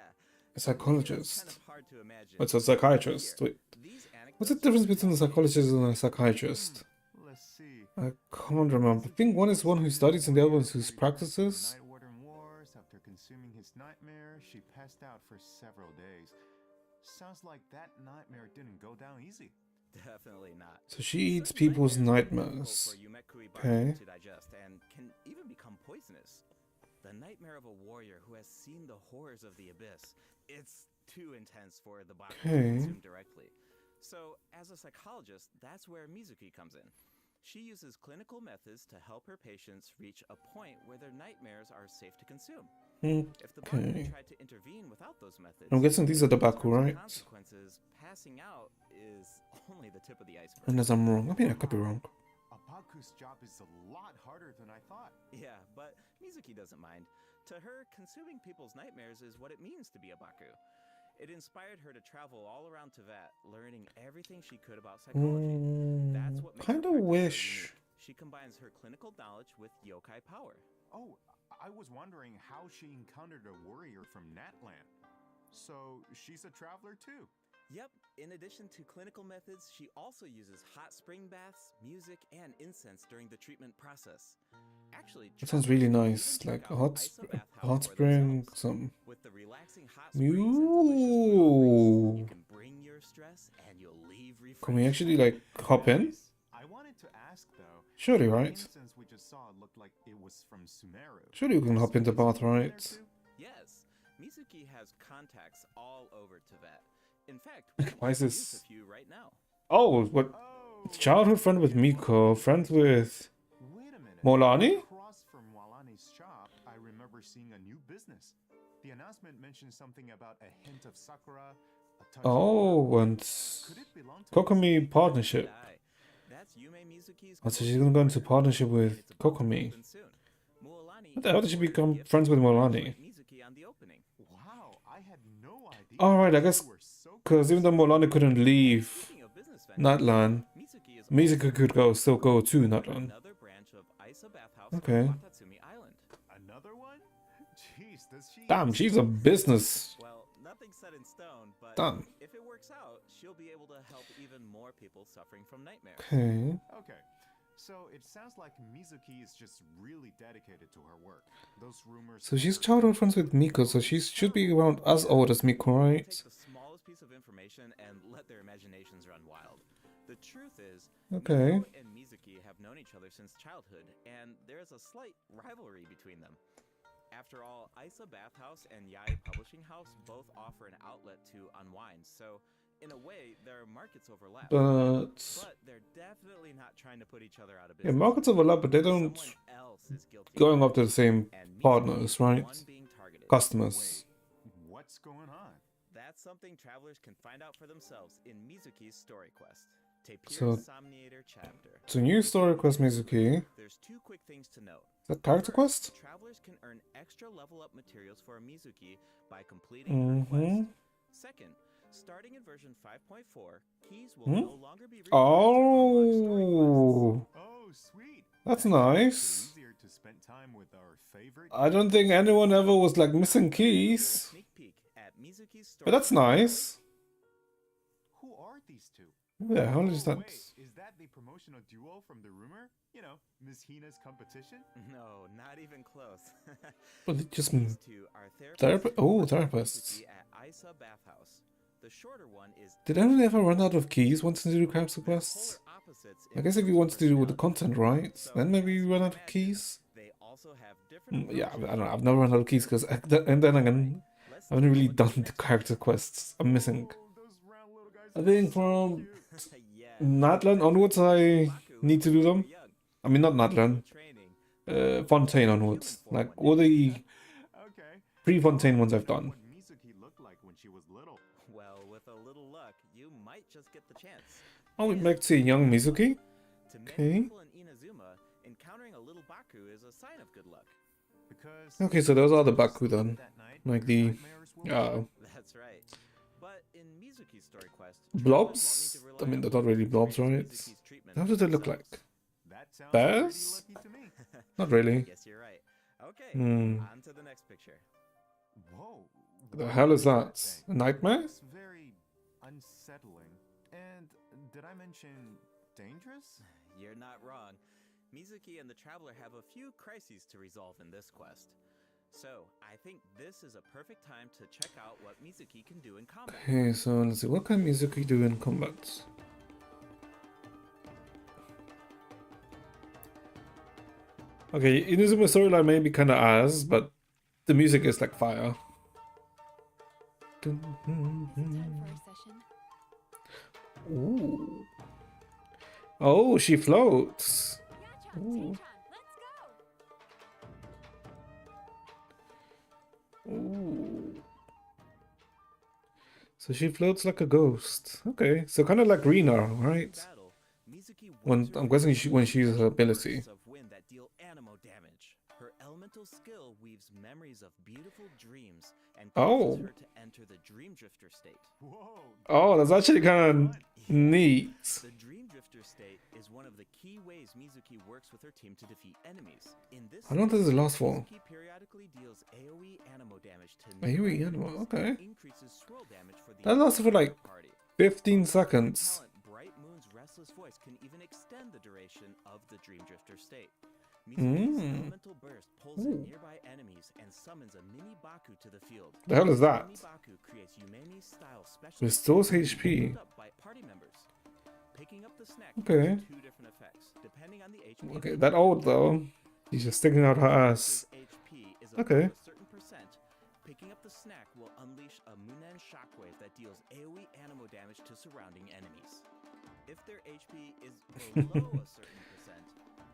S1: A psychologist.
S4: Kind of hard to imagine.
S1: What's a psychiatrist?
S4: Here,
S1: Wait,
S4: these
S1: what's the
S4: anecdotes
S1: difference
S4: are
S1: between a psychologist and a psychiatrist?
S5: Let's see.
S1: I can't remember. I think one is one who studies and the other one who practices.
S5: Night Warden Wars. After consuming his nightmare, she passed out for several days. Sounds like that nightmare didn't go down easy.
S4: Definitely not.
S1: So she eats
S4: Certain
S1: people's
S4: nightmares are
S1: nightmares.
S4: difficult for
S1: Okay.
S4: to digest and can even become poisonous. The nightmare of a warrior who has seen the horrors of the abyss. It's too intense for the body to
S1: Okay.
S4: consume directly. So, as a psychologist, that's where Mizuki comes in. She uses clinical methods to help her patients reach a point where their nightmares are safe to consume. If the body
S1: Okay.
S4: tried to intervene without those methods,
S1: I'm guessing these are the
S4: in terms
S1: Baku,
S4: of
S1: right?
S4: consequences, passing out is only the tip of the iceberg.
S1: Unless I'm wrong. I mean, I could be wrong.
S5: A Baku's job is a lot harder than I thought.
S4: Yeah, but Mizuki doesn't mind. To her, consuming people's nightmares is what it means to be a Baku. It inspired her to travel all around Teyvat, learning everything she could about psychology. That's what makes her
S1: Kind of
S4: practice so
S1: wish.
S4: unique. She combines her clinical knowledge with yokai power.
S5: Oh, I was wondering how she encountered a warrior from Natland. So she's a traveler too.
S4: Yep, in addition to clinical methods, she also uses hot spring baths, music, and incense during the treatment process. Actually,
S1: That sounds really
S4: travelers can
S1: nice.
S4: even
S1: Like
S4: check
S1: a
S4: out
S1: hot,
S4: Isa
S1: sp-
S4: Bathhouse
S1: hot
S4: for
S1: spring,
S4: themselves.
S1: some.
S4: With the relaxing hot springs and delicious food offerings,
S1: Ooh.
S4: you can bring your stress and you'll leave refreshed.
S1: Can we actually like hop in?
S5: Nice. I wanted to ask though.
S1: Surely,
S5: the
S1: right?
S5: incense we just saw looked like it was from Sumeru.
S1: Surely we can
S5: Is
S1: hop in the bath,
S5: Mizuki in there
S1: right?
S5: too?
S4: Yes, Mizuki has contacts all over Teyvat. In fact, we
S1: Why is
S4: can use
S1: this-
S4: a few right now.
S1: Oh, what?
S5: Oh,
S1: Childhood friend with Miko, friends with
S5: wait a minute.
S1: Molani?
S5: Across from Walani's shop, I remember seeing a new business. The announcement mentioned something about a hint of sakura, a touch of
S1: Oh,
S5: water.
S1: and
S5: Could it belong to
S1: Kokomi
S5: Mizuki?
S1: partnership.
S4: That's Yume Mizuki's
S1: Oh, so she's gonna go into partnership with
S4: It's about to
S1: Kokomi.
S4: open soon. Mualani
S1: What the hell did she
S4: ordered a
S1: become
S4: gift
S1: friends
S4: to
S1: with Molani?
S4: congratulate Mizuki on the opening.
S5: Wow, I had no idea.
S1: Alright, I
S5: You
S1: guess
S5: were so
S1: because even though Molani couldn't leave
S4: Speaking of business ventures,
S1: Natlan,
S4: Mizuki is
S1: Mizuki
S4: also
S1: could still go to Natlan.
S4: another branch of Isa Bathhouse also
S1: Okay.
S4: on Watatsumi Island.
S5: Another one? Jeez, does she?
S1: Damn, she's a business.
S4: Well, nothing's set in stone, but
S1: Done.
S4: if it works out, she'll be able to help even more people suffering from nightmares.
S1: Okay.
S5: Okay. So it sounds like Mizuki is just really dedicated to her work. Those rumors.
S1: So she's childhood friends with Miko, so she should be around as old as Miko, right?
S4: Take the smallest piece of information and let their imaginations run wild. The truth is,
S1: Okay.
S4: Miko and Mizuki have known each other since childhood, and there's a slight rivalry between them. After all, Isa Bathhouse and Yai Publishing House both offer an outlet to unwind, so in a way, their markets overlap.
S1: But
S4: they're definitely not trying to put each other out of
S1: yeah,
S4: business.
S1: markets overlap, but they don't
S4: Someone else is guilty
S1: going
S4: of
S1: after the same
S4: and Mizuki
S1: partners,
S4: is the
S1: right?
S4: one being targeted.
S1: Customers.
S5: What's going on?
S4: That's something travelers can find out for themselves in Mizuki's story quest.
S1: So-
S4: Tapir Somniator chapter.
S1: So new story quest Mizuki.
S4: There's two quick things to note.
S1: Is that character quest?
S4: Travelers can earn extra level up materials for a Mizuki by completing her quest. Second, starting in version 5.4, keys will no longer be required to unlock story
S1: Oh,
S5: Oh, sweet.
S1: that's
S5: Makes it
S1: nice.
S5: easier to spend time with our favorite.
S1: I don't think anyone ever was like missing
S4: quests. Here's a
S1: keys,
S4: sneak peek at Mizuki's story
S1: but that's
S4: quest.
S1: nice.
S5: Who are these two?
S1: Yeah, how is that?
S5: Wait, is that the promotional duo from the rumor? You know, Miss Hina's competition?
S4: No, not even close.
S1: But it just
S4: These two are
S1: therapists.
S4: at Isa Bathhouse. The shorter one is
S1: Did anyone ever run out of keys once to do character quests?
S4: polar opposites
S1: I
S4: in
S1: guess if you
S4: terms
S1: want
S4: of
S1: to do with the
S4: personality.
S1: content, right?
S4: So,
S1: Then maybe
S4: as
S1: you
S4: you
S1: run
S4: can
S1: out of
S4: imagine,
S1: keys.
S4: They also have different
S1: Yeah, I
S4: approaches
S1: don't know.
S4: to
S1: I've never run out of keys because, and then again,
S4: Let's
S1: I haven't
S4: take a
S1: really
S4: look
S1: done
S4: at the
S1: the
S4: next
S1: character
S4: picture.
S1: quests. I'm missing.
S5: Oh, those round little guys
S1: I
S5: are
S1: think
S5: so
S1: from
S5: cute.
S4: Yeah,
S1: Natlan onwards, I need to do them. I mean, not Natlan,
S4: Training.
S1: Fontaine onwards. Like all the
S5: Okay.
S1: pre-Fontaine ones
S5: I
S1: I've
S5: wonder
S1: done.
S5: What Mizuki looked like when she was little.
S4: Well, with a little luck, you might just get the chance.
S1: Oh, we'd like to see young Mizuki.
S4: To many
S1: Okay.
S4: people in Inazuma, encountering a little Baku is a sign of good luck.
S5: Because
S1: Okay, so those are the Baku then.
S5: that night,
S1: Like the
S5: nightmares will
S1: oh
S4: That's right. But in Mizuki's story quest,
S1: blobs. I mean, they're not really blobs, right? How do they look like?
S5: That sounds
S1: Bears?
S5: pretty lucky to me.
S1: Not really.
S4: Yes, you're right. Okay,
S1: Hmm.
S4: on to the next picture.
S5: Whoa.
S1: The
S5: what
S1: hell is that?
S5: thing?
S1: A nightmare?
S5: It's very unsettling. And did I mention dangerous?
S4: You're not wrong. Mizuki and the Traveler have a few crises to resolve in this quest. So, I think this is a perfect time to check out what Mizuki can do in combat.
S1: Okay, so let's see. What can Mizuki do in combat? Okay, Inazuma storyline may be kind of ass, but the music is like fire.
S2: Time for a session.
S1: Ooh. Oh, she floats. Ooh. Ooh. So she floats like a ghost. Okay, so kind of like Rina, right?
S4: Battle, Mizuki
S1: When
S4: waves her
S1: I'm guessing
S4: way
S1: when she uses her
S4: through
S1: ability.
S4: bursts of wind that deal animo damage. Her elemental skill weaves memories of beautiful dreams and causes
S1: Oh.
S4: her to enter the Dream Drifter state.
S5: Whoa.
S1: Oh, that's actually kind of neat.
S4: The Dream Drifter state is one of the key ways Mizuki works with her team to defeat enemies. In this
S1: How long
S4: state,
S1: does it last for?
S4: Mizuki periodically deals AoE animo damage to
S1: AoE
S4: nearby
S1: animo,
S4: enemies
S1: okay.
S4: and increases swirl damage for the
S1: That lasted for
S4: entire
S1: like
S4: party.
S1: 15
S4: Her
S1: seconds.
S4: talent, Bright Moon's restless voice can even extend the duration of the Dream Drifter state. Mizuki's elemental burst pulls in nearby enemies and summons a mini Baku to the field.
S1: The hell is that?
S4: Mini Baku creates Yumemi-style special
S1: Restores
S4: skills
S1: HP.
S4: picked up by party members. Picking up the snack
S1: Okay.
S4: has two different effects, depending on the HP.
S1: Okay, that old though. She's just sticking out her ass.
S4: HP is
S1: Okay.
S4: above a certain percent. Picking up the snack will unleash a Munen shockwave that deals AoE animo damage to surrounding enemies. If their HP is below a certain percent,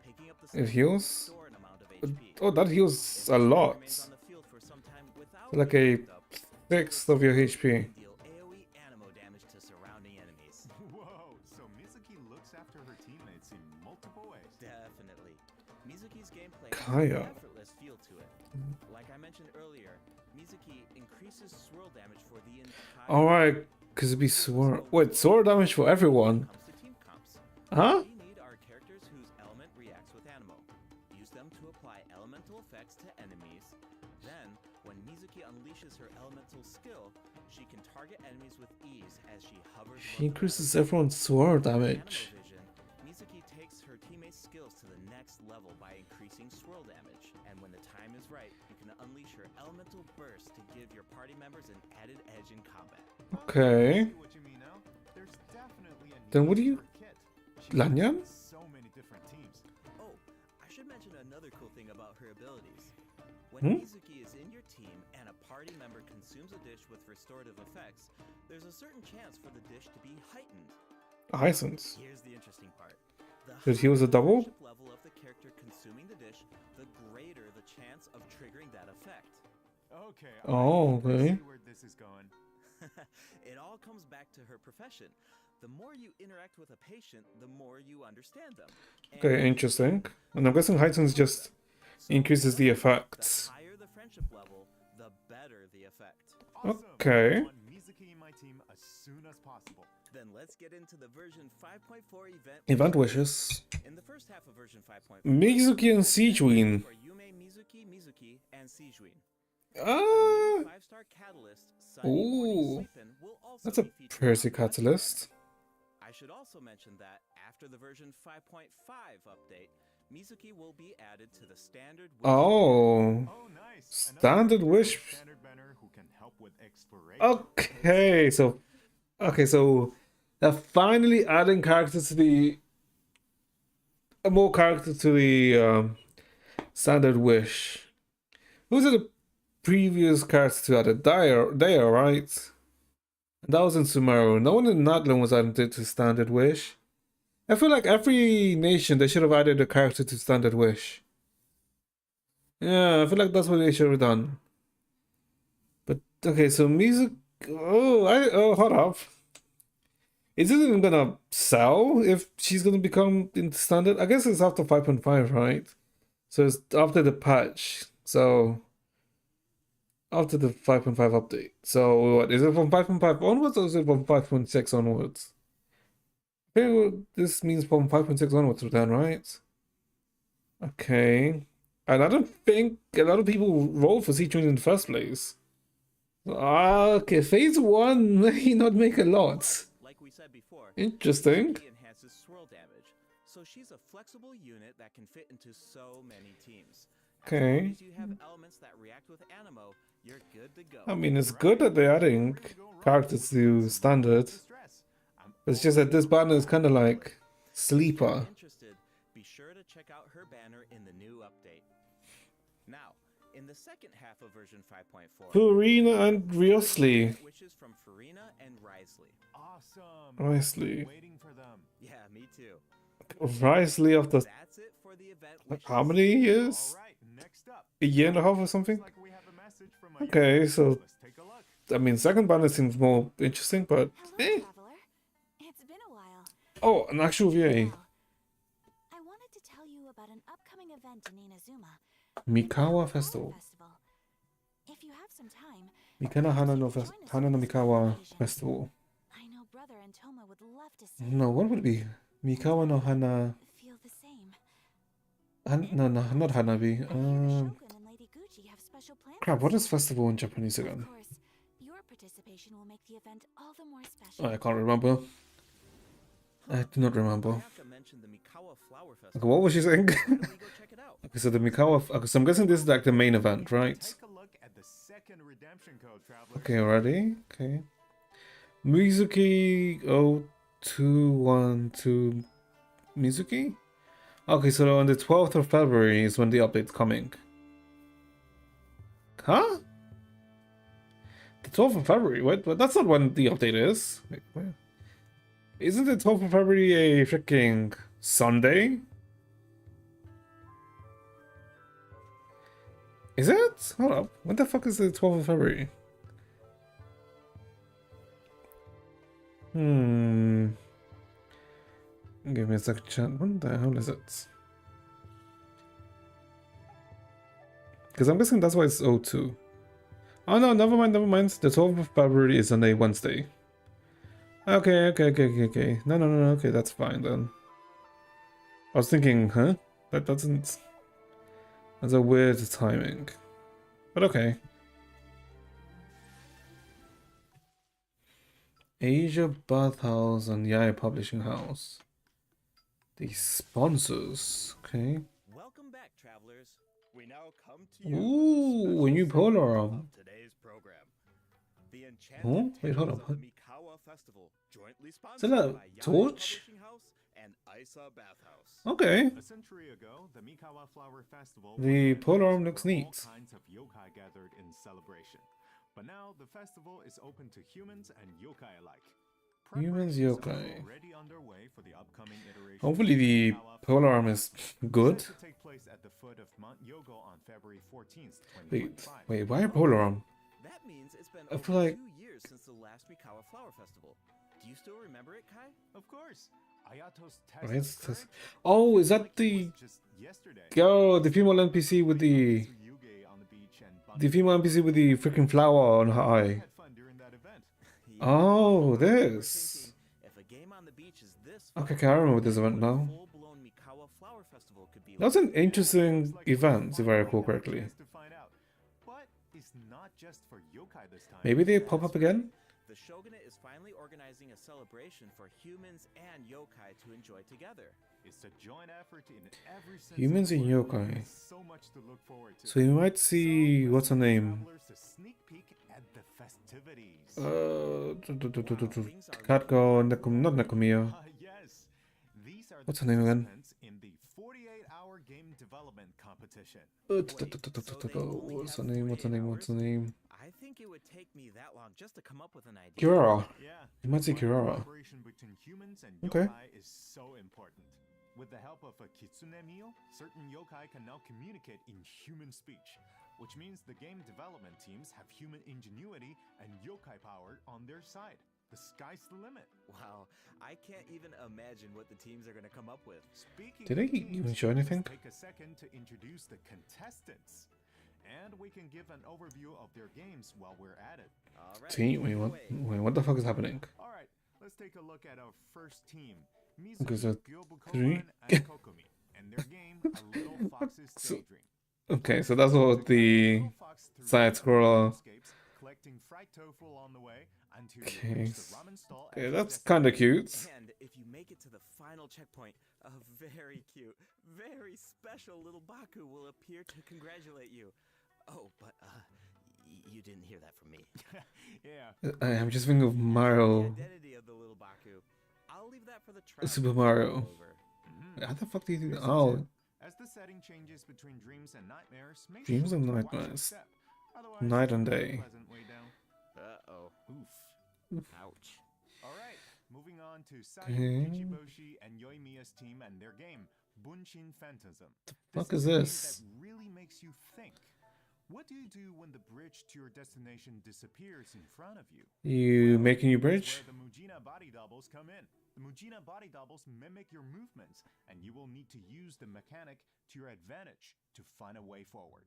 S4: picking up the snack will
S1: heals?
S4: restore an amount of HP.
S1: Oh, that heals
S4: If
S1: a
S4: the snack
S1: lot.
S4: remains on the field for some time without
S1: Like
S4: being
S1: a
S4: picked up,
S1: sixth of your HP.
S4: deal AoE animo damage to surrounding enemies.
S5: Whoa. So Mizuki looks after her teammates in multiple ways.
S4: Definitely. Mizuki's gameplay has
S1: Kaya.
S4: an effortless feel to it. Like I mentioned earlier, Mizuki increases swirl damage for the entire
S1: Alright, because it'd be sword. Wait, sword damage for everyone.
S4: comes to team comps.
S1: Huh?
S4: We need our characters whose element reacts with animo. Use them them to apply elemental effects to enemies. Then, when Mizuki unleashes her elemental skill, she can target enemies with ease as she hovers above
S1: She
S4: the
S1: increases
S4: battlefield.
S1: everyone's sword
S4: With
S1: damage.
S4: Animo Vision, Mizuki takes her teammates' skills to the next level by increasing swirl damage, and when the time is right, you can unleash her elemental burst to give your party members an added edge in combat.
S1: Okay.
S5: See what you mean now. There's definitely a
S1: Then what
S5: need
S1: do you-
S5: for Kit. She works
S1: Lanyan?
S5: with so many different teams.
S4: Oh, I should mention another cool thing about her abilities. When
S1: Hmm?
S4: Mizuki is in your team and a party member consumes a dish with restorative effects, there's a certain chance for the dish to be heightened.
S1: Hisense.
S4: Here's the interesting part. The
S1: Did he use a
S4: higher the
S1: double?
S4: friendship level of the character consuming the dish, the greater the chance of triggering that effect.
S5: Okay.
S1: Oh,
S5: I think I
S1: okay.
S5: see where this is going.
S4: It all comes back to her profession. The more you interact with a patient, the more you understand them.
S1: Okay,
S4: And
S1: interesting. And I'm guessing Hisense just
S4: so
S1: increases the
S4: the
S1: effects.
S4: higher the friendship level, the better the effect.
S5: Awesome.
S1: Okay.
S5: I want Mizuki in my team as soon as possible.
S4: Then let's get into the version 5.4 event.
S1: Event wishes.
S4: In the first half of version 5.4,
S1: Mizuki and Sijuin.
S4: for Yume Mizuki and Sijuin.
S1: Ah,
S4: A new 5-star catalyst, Sunny Morning
S1: ooh.
S4: Sleepin', will also
S1: that's a
S4: be featured
S1: Percy
S4: on the
S1: catalyst.
S4: I should also mention that after the version 5.5 update, Mizuki will be added to the standard wish
S1: Oh.
S5: Oh, nice. Another
S1: Standard
S5: character
S1: wish.
S5: with Standard banner who can help with exploration.
S1: Okay, so they're finally adding characters to the more characters to the standard wish. Who's the previous characters to add it? Daya, right? And that was in Sumeru. No one in Natlan was added to standard wish. I feel like every nation they should have added a character to standard wish. Yeah, I feel like that's what they should have done. But okay, so music. Oh, hold up. Is it even gonna sell if she's gonna become into standard? I guess it's after 5.5, right? So it's after the patch. So after the 5.5 update. So what is it from 5.5 onwards or is it from 5.6 onwards? I think this means from 5.6 onwards then, right? Okay. And I don't think a lot of people rolled for C20 in the first place. Okay, phase 1 may not make a lot.
S4: Like we said before,
S1: Interesting.
S4: Mizuki enhances swirl damage, so she's a flexible unit that can fit into so many teams. As
S1: Okay.
S4: long as you have elements that react with Animo, you're good to go.
S1: I mean, it's good that they're adding characters to standard. It's just that this banner is kind of like
S4: If
S1: sleeper.
S4: you're interested, be sure to check out her banner in the new update. Now, in the second half of version 5.4,
S1: Purina and Riosley.
S4: which is from Farina and Risley.
S5: Awesome.
S1: Risley.
S5: Waiting for them.
S4: Yeah, me too.
S1: Risley after
S4: That's it for the event.
S1: like
S4: wishes.
S1: how many
S5: All
S1: years?
S5: right, next up.
S1: A year and a half or something?
S5: Looks like we have a message from a
S1: Okay,
S5: user.
S1: so
S5: Let's take a look.
S1: I mean, second banner seems more interesting, but
S3: Hello, traveler. It's been a while.
S1: oh, an actual VA.
S3: Well, I wanted to tell you about an upcoming event in Inazuma.
S1: Mikawa Festival.
S3: If you have some time,
S1: Mikana Hana no,
S3: join us on
S1: Hana no
S3: this
S1: Mikawa
S3: occasion.
S1: Festival.
S3: I know brother and Toma would love to see
S1: No, what would it be? Mikawa no Hana.
S3: feel the same.
S1: No, not Hanabi.
S3: I hear Shogun and Lady Gucci have special plans.
S1: Crap, what
S3: this
S1: is
S3: summer.
S1: festival in Japanese
S3: Of
S1: again?
S3: course, your participation will make the event all the more special.
S1: Oh, I can't remember. I do not
S4: I
S1: remember.
S4: have to mention the Mikawa Flower
S1: Okay,
S4: Festival.
S1: what was she saying?
S4: Why don't we go check it out?
S1: Okay, so the Mikawa. Okay, so I'm guessing this is like the main event, right?
S5: Take a look at the second redemption code, travelers.
S1: Okay, ready? Okay. Mizuki 0212 Mizuki? Okay, so on the 12th of February is when the update's coming. Huh? The 12th of February? What? That's not when the update is. Wait, where? Isn't the 12th of February a freaking Sunday? Is it? Hold up. When the fuck is the 12th of February? Give me a second, chat. What the hell is it? Because I'm guessing that's why it's 02. Oh no, never mind, never mind. The 12th of February is on a Wednesday. Okay. No, okay, that's fine then. I was thinking, huh? That doesn't... That's a weird timing. But okay. Asia Bathhouse and Yaya Publishing House. The sponsors. Okay.
S4: Welcome back, travelers. We now come to you
S1: Ooh,
S4: with
S1: a new
S4: special
S1: polar
S4: segment
S1: arm.
S4: of today's program. The Enchanted
S1: Oh, wait, hold
S4: Tales
S1: up.
S4: of the Mikawa Festival, jointly
S1: Is
S4: sponsored
S1: that a
S4: by Yaya
S1: torch?
S4: Publishing House and Isa Bathhouse.
S1: Okay.
S5: A century ago, the Mikawa Flower Festival
S1: The
S5: was a
S1: polar
S5: place
S1: arm looks
S5: where
S1: neat.
S5: all kinds of yokai gathered in celebration. But now the festival is open to humans and yokai alike.
S1: Humans,
S5: Preparations
S1: yokai.
S5: are already underway for the upcoming iteration
S1: Hopefully
S5: of
S1: the
S5: Mikawa
S1: polar
S5: Flower
S1: arm is
S5: Festival,
S1: good.
S5: set to take place at the foot of Mount Yogo on February 14th,
S1: Wait,
S5: 2025.
S1: wait, why a polar arm?
S4: That means it's been
S1: I
S4: over
S1: feel like-
S4: 2 years since the last Mikawa Flower Festival. Do you still remember it, Kai?
S5: Of course, Ayato's test
S1: Right,
S5: of
S1: it's-
S5: courage
S1: Oh, is
S5: feels
S1: that
S5: like it
S1: the
S5: was just yesterday.
S1: girl, the female NPC with the female NPC with the freaking flower on her eye?
S5: Had fun during that event.
S1: Oh,
S4: We were
S1: this.
S4: thinking, if a game on the beach is this
S1: Okay,
S4: fun,
S1: I remember this event
S4: what a
S1: now.
S4: full-blown Mikawa Flower Festival could be
S1: That was
S4: like.
S1: an interesting
S5: Looks like we
S1: event, if I
S5: finally
S1: recall
S5: have a
S1: correctly.
S5: chance to find out. But it's not just for yokai this time.
S1: Maybe they pop up again?
S4: The Shogunate is finally organizing a celebration for humans and yokai to enjoy together.
S5: It's a joint effort in every sense.
S1: Humans
S5: of
S1: and
S5: the word.
S1: yokai.
S5: There's so much to look forward to.
S1: So you might see,
S5: So
S1: what's her
S5: let's give
S1: name?
S5: travelers a sneak peek at the festivities.
S1: Cat girl, not Nakumiya.
S5: Yes. These are
S1: What's
S5: the
S1: her name again?
S5: participants in the 48-hour game development competition.
S1: What's her name? What's her name? What's her name?
S4: I think it would take me that long just to come up with an idea.
S1: Kirara.
S5: Yeah.
S1: You might see
S5: But
S1: Kirara.
S5: Cooperation between humans and
S1: Okay.
S5: yokai is so important. With the help of a kitsune meal, certain yokai can now communicate in human speech, which means the game development teams have human ingenuity and yokai power on their side. The sky's the limit.
S4: Wow, I can't even imagine what the teams are going to come up with.
S5: Speaking
S1: Did
S5: of
S1: they
S5: teams,
S1: even show anything?
S5: let's take a second to introduce the contestants. And we can give an overview of their games while we're at it.
S4: All right,
S1: See,
S4: take it away.
S1: wait, what the fuck is happening?
S5: All right, let's take a look at our first team.
S1: Okay, so
S5: Mizuki, Gyobukoan,
S1: 3.
S5: and Kokomi, and their game, A Little Fox's
S1: So-
S5: Daydream.
S1: Okay, so that's what the
S5: Little fox through
S1: side scroller.
S5: landscapes, collecting fried tofu along the way until you
S1: Okay,
S5: reach the ramen stall at
S1: okay,
S5: your
S1: that's
S5: destination.
S1: kind of cute.
S4: And if you make it to the final checkpoint, a very cute, very special little Baku will appear to congratulate you. Oh, but you didn't hear that from me.
S5: Yeah.
S1: I am just thinking of Mario.
S4: The identity of the little Baku. I'll leave that for the travelers
S1: Super
S4: to
S1: Mario.
S4: go over.
S5: Mhm.
S1: How the fuck do you do that?
S5: Here's a
S1: Oh,
S5: tip. As the setting changes between dreams and nightmares, make
S1: Dreams
S5: sure
S1: and
S5: to watch your
S1: nightmares.
S5: step. Otherwise,
S1: Night and
S5: you'll go
S1: day.
S5: pleasant way down.
S4: Uh-oh.
S5: Oof.
S4: Ouch.
S5: All right, moving on to Sayu,
S1: Okay.
S5: Kichiboshi, and Yoimiya's team and their game, Bunshin Phantasm.
S1: fuck
S5: This
S1: is
S5: a game
S1: this?
S5: that really makes you think. What do you do when the bridge to your destination disappears in front of you?
S1: You
S5: Well,
S1: make a new
S5: that's
S1: bridge?
S5: where the Mujina body doubles come in. The Mujina body doubles mimic your movements, and you will need to use the mechanic to your advantage to find a way forward.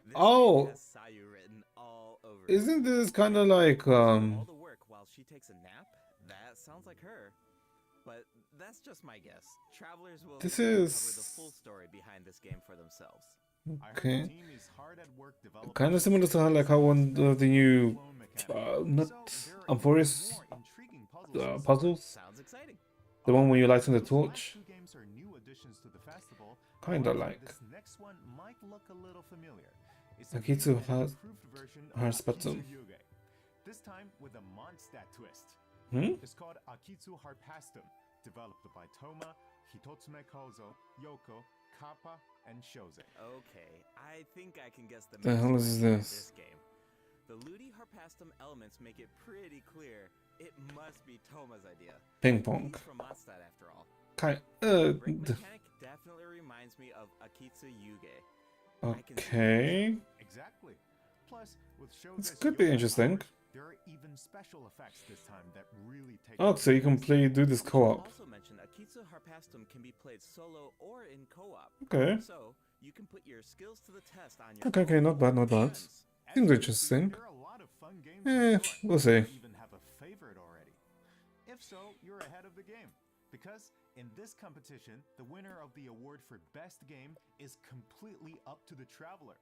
S4: This
S1: Oh.
S4: game has Sayu written all over it.
S1: Isn't this kind of like,
S4: All the work while she takes a nap? That sounds like her. But that's just my guess. Travelers will
S1: This
S4: cover the
S1: is-
S4: full story behind this game for themselves.
S5: I heard the
S1: Okay.
S5: team is hard at work developing
S1: Kind of similar to how, like, how one of the new, not Amphorius puzzles?
S4: Sounds exciting.
S1: The one where you light on the
S5: Those last
S1: torch?
S5: two games are new additions to the festival.
S1: Kinda
S5: However,
S1: like.
S5: This next one might look a little familiar. It's
S1: Akitsu
S5: new and
S1: has-
S5: improved version of
S1: has
S5: Akitsu
S1: Spectrum.
S5: Yuge. This time with a Mondstadt twist.
S1: Hmm?
S5: It's called Akitsu Harpastum, developed by Toma, Hitotsume Kozo, Yoko, Kappa, and Shoze.
S4: Okay, I think I can guess the
S1: The hell
S4: main
S1: is
S4: story of
S1: this?
S4: this game. The Ludi Harpastum elements make it pretty clear it must be Toma's idea.
S1: Ping pong.
S4: He's from Mondstadt after all.
S1: Kind.
S4: The break mechanic definitely reminds me of Akitsu Yuge. I can see
S1: Okay.
S5: Exactly. Plus, with Shoze's
S1: This could be
S5: Yuge
S1: interesting.
S5: power, there are even special effects this time that really take.
S1: Oh, so you can do this
S4: We should
S1: co-op.
S4: also mention Akitsu Harpastum can be played solo or in co-op.
S1: Okay.
S4: So you can put your skills to the test on your
S1: Okay,
S4: own
S1: not bad, not bad.
S4: friends.
S5: As
S1: Seems
S5: you can see,
S1: interesting.
S5: There are a lot of fun games to
S1: Eh,
S5: enjoy.
S1: we'll see.
S5: You even have a favorite already. If so, you're ahead of the game. Because in this competition, the winner of the award for best game is completely up to the traveler.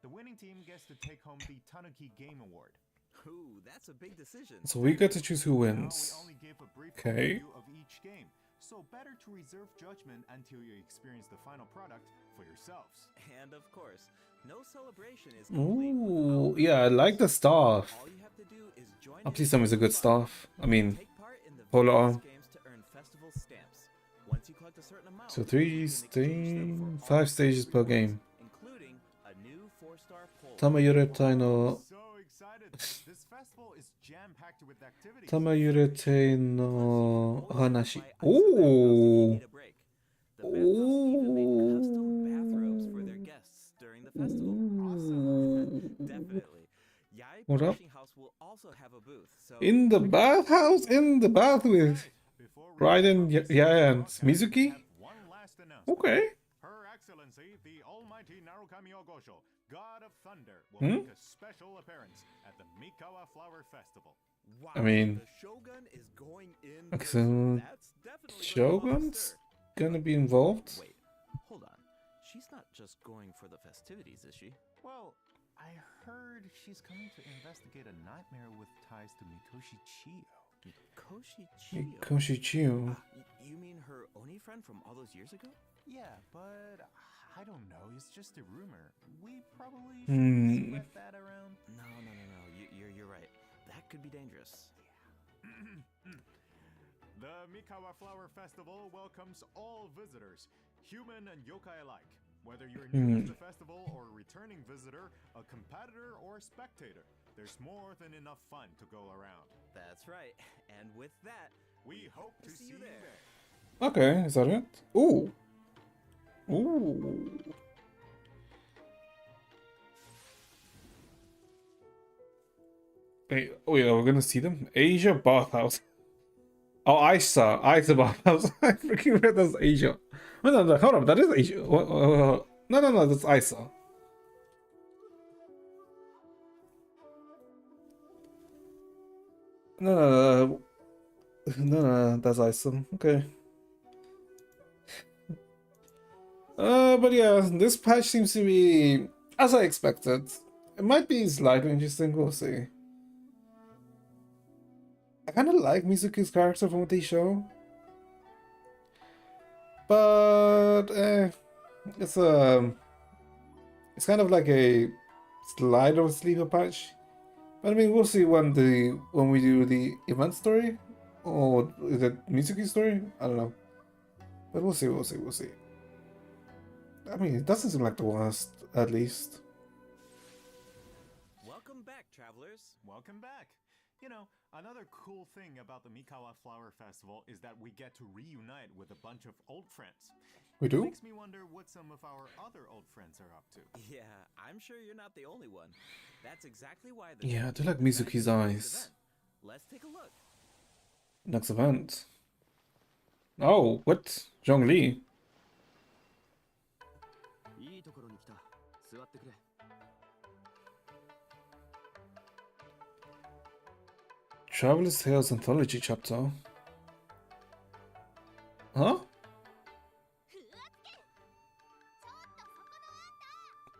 S5: The winning team gets to take home the Tanuki Game Award.
S4: Ooh, that's a big decision.
S1: So we get to choose who
S5: Now,
S1: wins.
S5: we only gave a brief
S1: Okay.
S5: overview of each game, so better to reserve judgment until you experience the final product for yourselves.
S4: And of course, no celebration is complete
S1: Ooh,
S4: without
S1: yeah, I like the staff.
S4: All you have to do is join
S1: Oh,
S4: in
S1: please tell me it's a good
S4: fun.
S1: staff. I mean,
S4: Take part in the
S1: Polo
S4: various
S1: arm.
S4: games to earn festival stamps. Once you collect a certain amount,
S1: So
S4: you
S1: 3
S4: can exchange them for all
S1: 5 stages per
S4: rewards,
S1: game.
S4: including a new 4-star pole.
S1: Tamayuretai no
S5: So excited! This festival is jam-packed with activities.
S1: Tamayuretai no
S4: Plus, you can also
S1: hanashi.
S4: buy ice bathhouse if you
S1: Ooh.
S4: need a break. The bathhouse even made custom bathrobes for their guests during the festival. Definitely. Yai
S1: What up?
S4: Publishing House will also have a booth. So
S1: In the bathhouse? In the bath with
S5: Before we
S1: Raiden,
S5: wrap up this
S1: yeah, and
S5: broadcast, we
S1: Mizuki?
S5: have one last announcement.
S1: Okay.
S5: Her Excellency, the Almighty Narukami Ogosho, God of Thunder, will
S1: Hmm?
S5: make a special appearance at the Mikawa Flower Festival.
S4: wow,
S1: I mean-
S4: the Shogun is going in.
S1: Okay,
S4: person.
S1: so
S4: That's definitely gonna cause a
S1: Shogun's
S4: stir.
S1: gonna be involved?
S4: Wait, hold on. She's not just going for the festivities, is she?
S5: Well, I heard she's coming to investigate a nightmare with ties to Mikoshi Chiyo.
S4: Koshi Chiyo.
S1: Koshichiyo.
S4: You mean her Oni friend from all those years ago?
S5: Yeah, but I don't know. It's just a rumor. We probably
S1: Hmm.
S5: shouldn't spread that around.
S4: No. You're right. That could be dangerous.
S5: The Mikawa Flower Festival welcomes all visitors, human and yokai alike. Whether you're new to the festival or a returning visitor, a competitor or a spectator, there's more than enough fun to go around.
S4: That's right. And with that,
S5: We hope to see you there.
S1: Okay, is that it? Ooh. Ooh. Wait, oh yeah, we're gonna see them? Asia Bathhouse. Oh, Isa Bathhouse. I freaking read that's Asia. Oh, no, hold up, that is Asia. No, that's Isa. No, that's Isa. Okay. But yeah, this patch seems to be as I expected. It might be slightly interesting, we'll see. I kind of like Mizuki's character from what they show. But, it's kind of like a slide of a sleeper patch. But I mean, we'll see when we do the event story. Or is it Mizuki's story? I don't know. But we'll see. I mean, it doesn't seem like the worst, at least.
S4: welcome back, travelers.
S5: Welcome back. You know, another cool thing about the Mikawa Flower Festival is that we get to reunite with a bunch of old friends.
S1: We do?
S5: Makes me wonder what some of our other old friends are up to.
S4: Yeah, I'm sure you're not the only one. That's exactly why the
S1: Yeah, I do
S4: team
S1: like
S4: decided
S1: Mizuki's
S4: to do this
S1: eyes.
S4: event. Let's take a look.
S1: Next event. Oh, what? Zhongli.
S6: いいところに来た。座ってくれ。
S1: Traveler's Tales Anthology chapter. Huh?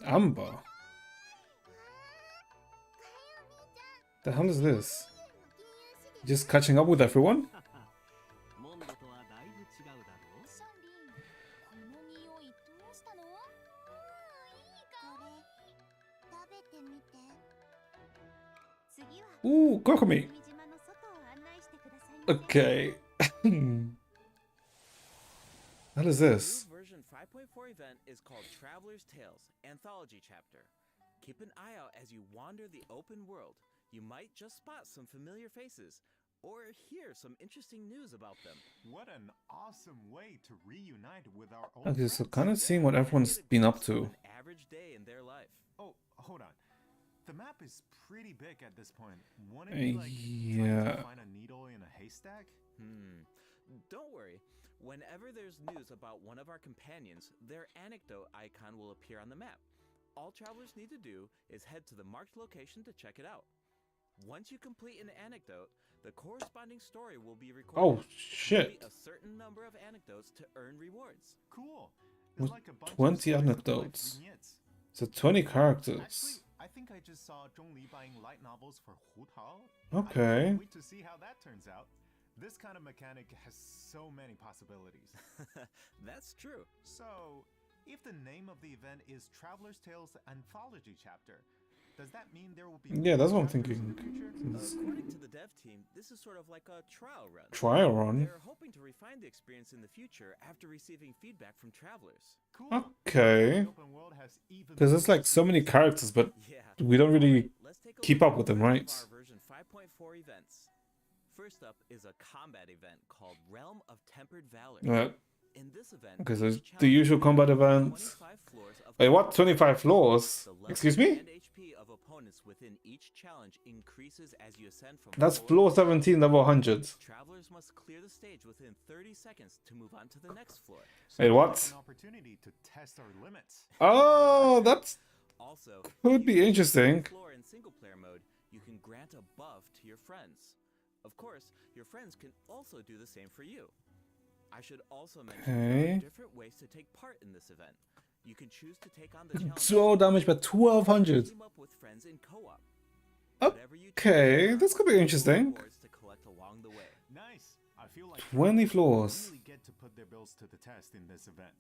S1: Amber. The hell is this? Just catching up with everyone?
S6: モンドとはだいぶ違うだろう。
S2: シャンリン、この匂いどうしたの？いい香り。食べてみて。次は
S1: Ooh, Kokumi.
S2: 海島の外を案内してくださいませ。
S1: Okay. What is
S4: The
S1: this?
S4: new version 5.4 event is called Traveler's Tales Anthology Chapter. Keep an eye out as you wander the open world. You might just spot some familiar faces or hear some interesting news about them.
S5: What an awesome way to reunite with our old
S1: Okay, so
S5: friends.
S1: kind of seeing what everyone's
S4: Get a
S1: been up
S4: glimpse of
S1: to.
S4: An average day in their life.
S5: Oh, hold on. The map is pretty big at this point. Wouldn't it be like
S1: Yeah.
S5: trying to find a needle in a haystack?
S4: Don't worry. Whenever there's news about one of our companions, their anecdote icon will appear on the map. All travelers need to do is head to the marked location to check it out. Once you complete an anecdote, The corresponding story will be recorded.
S1: Oh
S4: There will
S1: shit!
S4: be a certain number of anecdotes to earn rewards.
S5: Cool.
S1: With
S5: It's like a bunch
S1: 20
S5: of slice of life
S1: anecdotes.
S5: vignettes.
S1: So 20
S5: Actually,
S1: characters.
S5: I think I just saw Zhongli buying light novels for Hu Tao.
S1: Okay.
S5: I can't wait to see how that turns out. This kind of mechanic has so many possibilities.
S4: That's true.
S5: So, if the name of the event is Traveler's Tales Anthology Chapter, does that mean there will be
S1: Yeah, that's what I'm
S5: chapters in
S1: thinking.
S5: the future?
S4: According to the dev team, this is sort of like a trial run.
S1: Trial run.
S4: They're hoping to refine the experience in the future after receiving feedback from travelers.
S5: Cool.
S1: Okay.
S5: The open world has even
S1: Because there's like so many characters, but
S4: Yeah.
S1: we don't really
S4: Alright, let's take a
S1: keep
S4: look
S1: up with
S4: at
S1: them,
S4: some of
S1: right?
S4: our version 5.4 events. First up is a combat event called Realm of Tempered Valor. In this event,
S1: Okay, so
S4: each
S1: the
S4: challenge
S1: usual
S4: will
S1: combat
S4: have
S1: events.
S4: 25 floors of
S1: Wait, what?
S4: combat.
S1: 25 floors?
S4: The level
S1: Excuse me?
S4: and HP of opponents within each challenge increases as you ascend from
S1: That's
S4: floor
S1: floor
S4: to
S1: 17, level 100.
S4: Travelers must clear the stage within 30 seconds to move on to the next floor.
S5: So
S1: Wait,
S5: we
S1: what?
S5: have an opportunity to test our limits.
S1: Oh, that's
S4: Also,
S1: could be
S4: using
S1: interesting.
S4: the floor in single player mode, you can grant a buff to your friends. Of course, your friends can also do the same for you. I should also mention there
S1: Okay.
S4: are different ways to take part in this event. You can choose to take on the challenge.
S1: Throw damage by 1200.
S4: Team up with friends in co-op. Whatever you choose,
S1: Okay,
S4: there
S1: this
S4: are
S1: could be
S4: multiple
S1: interesting.
S4: rewards to collect along the way.
S5: Nice. I feel like
S1: 20
S5: travelers
S1: floors.
S5: really get to put their bills to the test in this event.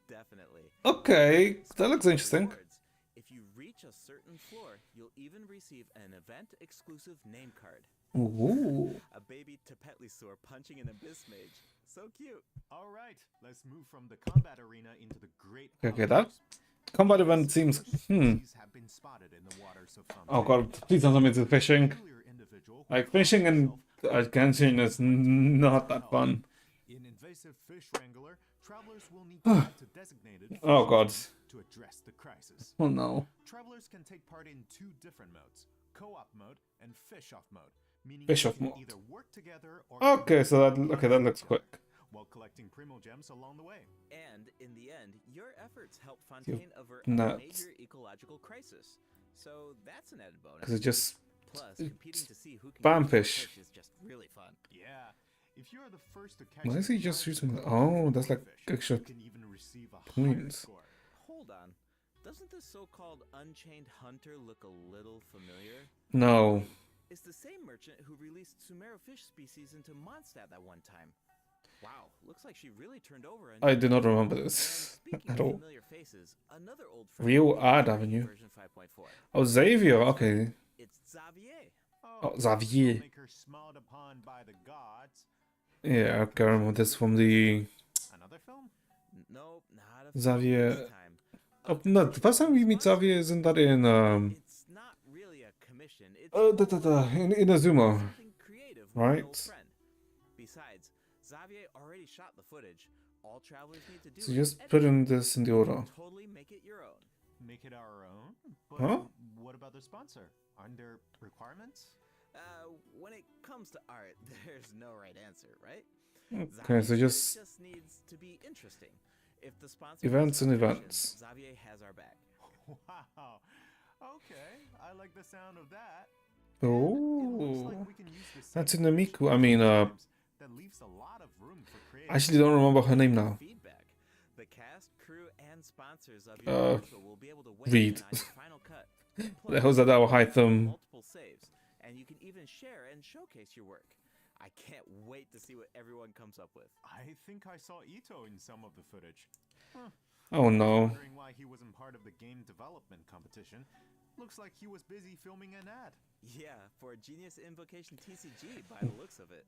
S4: Definitely.
S1: Okay, that
S4: Speaking
S1: looks
S4: of
S1: interesting.
S4: rewards, if you reach a certain floor, you'll even receive an event-exclusive name card.
S1: Ooh.
S4: A baby Tepetlisaur punching an Abyss Mage. So cute.
S5: All right, let's move from the combat arena into the great.
S1: Okay, that
S5: outdoors.
S1: combat event seems.
S5: Species have been spotted in the waters of
S1: Oh
S5: Fontaine.
S1: god, please don't tell me it's fishing.
S5: Peculiar individual who
S1: Like,
S5: calls
S1: fishing in
S5: himself
S1: Genshin is not that fun.
S5: In Invasive Fish Wrangler, travelers will need to get to designated
S1: Oh
S5: fish
S1: god.
S5: zones to address the crisis.
S1: Oh no.
S5: Travelers can take part in two different modes: co-op mode and fish-off mode, meaning
S1: Fish
S5: you
S1: off
S5: can
S1: mode.
S5: either work together or
S1: Okay, so that looks quick.
S5: while collecting primo gems along the way.
S4: And in the end, your efforts help Fontaine avert a
S1: nuts.
S4: major ecological crisis. So that's an added bonus.
S1: Because it just
S4: Plus, competing to see who can
S1: Spam
S4: catch more
S1: fish.
S4: is just really fun.
S5: Yeah, if you are the first to catch
S1: Why is
S5: an
S1: he just
S5: entire
S1: using?
S5: flock
S1: Oh,
S5: of
S1: that's like
S5: fish,
S1: extra
S5: you can even receive a higher
S1: points.
S5: score.
S4: Hold on. Doesn't this so-called Unchained Hunter look a little familiar?
S1: No.
S4: It's the same merchant who released Sumero fish species into Mondstadt that one time. Wow, looks like she really turned over.
S1: I do not remember
S4: And
S1: this
S4: speaking
S1: at
S4: of
S1: all.
S4: familiar faces, another old friend
S1: Real
S4: will
S1: Art
S4: appear in
S1: Avenue.
S4: Version 5.4.
S1: Oh, Xavier. Okay.
S4: It's Xavier.
S1: Oh, Xavier.
S5: Maker smiled upon by the gods.
S1: Yeah, okay, I remember this from the.
S5: Another film?
S4: Nope, not a
S1: Xavier-
S4: film this time.
S1: Oh, no, the first time we meet Xavier isn't that in
S4: It's not really a commission. It's
S1: in Inazuma,
S4: something creative with an old
S1: right?
S4: friend. Besides, Xavier already shot the footage. All travelers need to do
S1: So
S4: is
S1: just
S4: edit
S1: put
S4: it
S1: in this in the order.
S4: and totally make it your own.
S5: Make it our own? But
S1: Huh?
S5: what about the sponsor? Aren't there requirements?
S4: When it comes to art, there's no right answer, right?
S1: Okay, so
S4: Xavier's
S1: just
S4: just needs to be interesting. If the sponsor
S1: events
S4: has
S1: and
S4: no
S1: events.
S4: objection, Xavier has our back.
S5: Wow. Okay, I like the sound of that. And it looks like
S1: Oh,
S5: we can use the same
S1: that's in
S5: fish
S1: Miku. I mean,
S5: sometimes. That leaves a lot of room for
S1: I
S5: creativity.
S1: actually don't remember her name now.
S4: Feedback. The cast, crew, and sponsors of your commercial will be able to weigh
S1: read.
S4: in on your final cut.
S1: The hell's that our high thumb?
S4: Multiple saves, and you can even share and showcase your work. I can't wait to see what everyone comes up with.
S5: I think I saw Ito in some of the footage.
S1: Oh no.
S5: Wondering why he wasn't part of the game development competition. Looks like he was busy filming an ad.
S4: Yeah, for Genius Invocation TCG by the looks of it.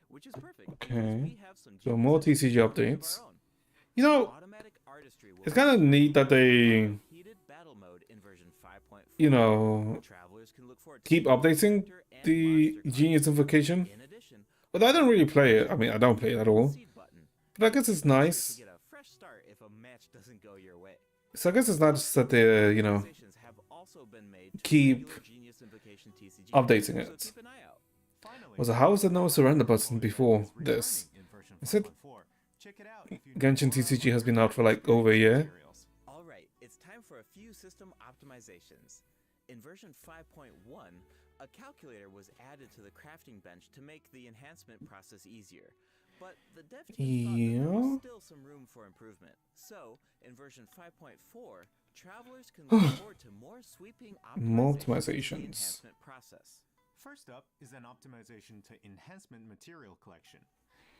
S4: Which is perfect. because
S1: Okay.
S4: we have some
S1: So
S4: genius
S1: more
S4: invocations
S1: TCG
S4: of our
S1: updates.
S4: own.
S1: You know,
S4: Automatic artistry will
S1: it's kind of neat that they,
S4: heated battle mode in version 5.4.
S1: you know,
S4: Travelers can look forward to
S1: keep
S4: seeing
S1: updating
S4: character and
S1: the
S4: monster
S1: Genius
S4: content.
S1: Invocation.
S4: In addition,
S1: But I don't really play it. I mean, I don't play it at all.
S4: seed button.
S1: But I guess it's
S4: Make sure
S1: nice.
S4: to get a fresh start if a match doesn't go your way.
S1: So I guess it's nice that they, you know,
S4: Optimizations have also been made to
S1: keep
S4: regular Genius Invocation TCG,
S1: updating
S4: so
S1: it.
S4: keep an eye out.
S5: Finally,
S1: Was how was there no surrender button before
S5: is
S1: this?
S5: returning in version
S1: Is it-
S5: 5.4. Check it out if you
S1: Genshin
S5: need more
S1: TCG has been
S5: updated
S1: out for like over a year.
S5: materials.
S4: Alright, it's time for a few system optimizations. In version 5.1, a calculator was added to the crafting bench to make the enhancement process easier. But the dev team thought that there
S1: Yeah.
S4: was still some room for improvement. So, in version 5.4, travelers can look forward to more sweeping optimizations to the
S1: Optimizations.
S4: enhancement process.
S5: First up is an optimization to enhancement material collection.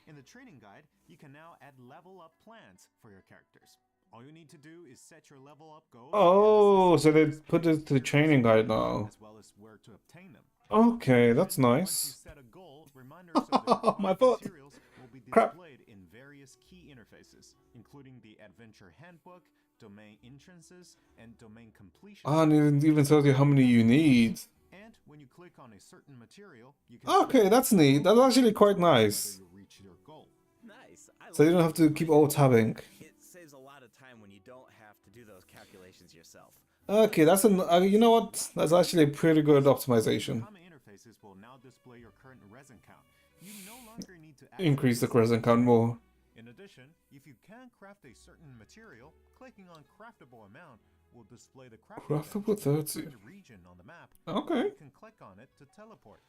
S5: In the training guide, you can now add level up plans for your characters. All you need to do is set your level up goals.
S1: Oh,
S5: and
S1: so they
S5: display
S1: put it to the
S5: materials
S1: training guide
S5: you need,
S1: now.
S5: as well as where to obtain them.
S1: Okay, that's
S5: Once you
S1: nice.
S5: set a goal, reminders of the required
S1: My foot.
S5: materials will be
S1: Crap.
S5: displayed in various key interfaces, including the Adventure Handbook, domain entrances, and domain completion.
S1: And it even tells you how many you need.
S5: And when you click on a certain material, you can
S1: Okay, that's neat. That's actually quite nice.
S5: whether you reach your goal.
S4: Nice. I
S1: So you
S4: like
S1: don't have to
S4: it.
S1: keep alt-tabbing.
S4: It saves a lot of time when you don't have to do those calculations yourself.
S1: Okay, that's an. You know what? That's actually a pretty good optimization.
S5: Common interfaces will now display your current resin count. You no longer need to
S1: Increase the
S5: access
S1: resin count more.
S5: In addition, if you can craft a certain material, clicking on craftable amount will display the
S1: Craftable
S5: bench in a
S1: 30.
S5: certain region on the map.
S1: Okay.
S5: You can click on it to teleport.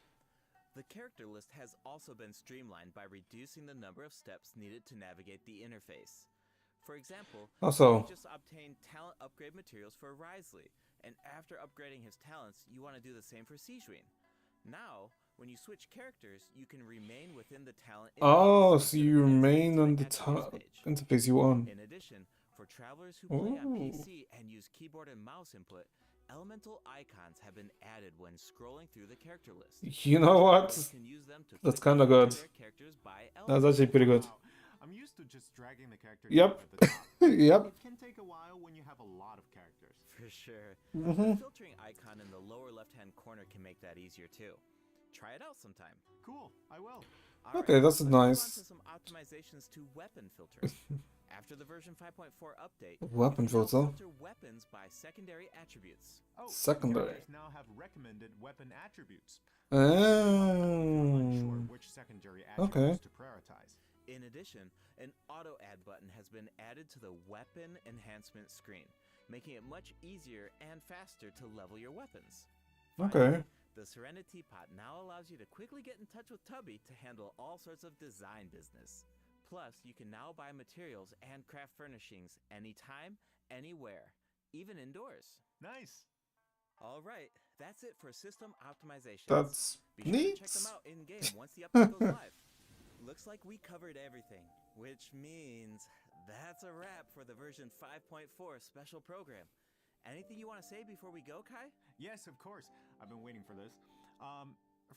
S4: The character list has also been streamlined by reducing the number of steps needed to navigate the interface. For example,
S1: Also-
S4: you just obtained talent upgrade materials for Risley, and after upgrading his talents, you want to do the same for Sijuin. Now, when you switch characters, you can remain within the talent
S1: Oh,
S4: interface
S1: so
S4: instead of
S1: you remain
S4: advancing to
S1: on
S4: the
S1: the
S4: attributes page.
S1: interface you want.
S4: In addition, for travelers who play on
S1: Ooh.
S4: PC and use keyboard and mouse input, elemental icons have been added when scrolling through the character list.
S1: You know what?
S4: Travelers can use them to
S1: That's
S4: quickly
S1: kinda
S4: order
S1: good.
S4: their characters by
S1: That's
S4: element.
S1: actually pretty good.
S5: Wow. I'm used to just dragging the character
S1: Yep.
S5: down at the top.
S1: Yep.
S5: It can take a while when you have a lot of characters.
S4: For sure.
S1: Mhm.
S4: The filtering icon in the lower left-hand corner can make that easier too. Try it out sometime.
S5: Cool, I will.
S4: All
S1: Okay, that's
S4: let's move on
S1: nice.
S4: to some optimizations to weapon filtering. After the version 5.4 update,
S1: Weapon
S4: you can now
S1: filter.
S4: filter weapons by secondary attributes.
S5: Oh,
S1: Secondary.
S5: characters now have recommended weapon attributes. Unsure
S1: Oh.
S5: which secondary
S1: Okay.
S5: attributes to prioritize.
S4: In addition, an auto add button has been added to the weapon enhancement screen, making it much easier and faster to level your weapons.
S1: Okay.
S4: Finally, the Serenity Pot now allows you to quickly get in touch with Tubby to handle all sorts of design business. Plus, you can now buy materials and craft furnishings anytime, anywhere, even indoors.
S5: Nice.
S4: All right, that's it for system optimizations.
S1: That's
S4: Be sure
S1: neat.
S4: to check them out in game once the update goes live. Looks like we covered everything, which means that's a wrap for the version 5.4 special program. Anything you want to say before we go, Kai?
S5: Yes, of course. I've been waiting for this.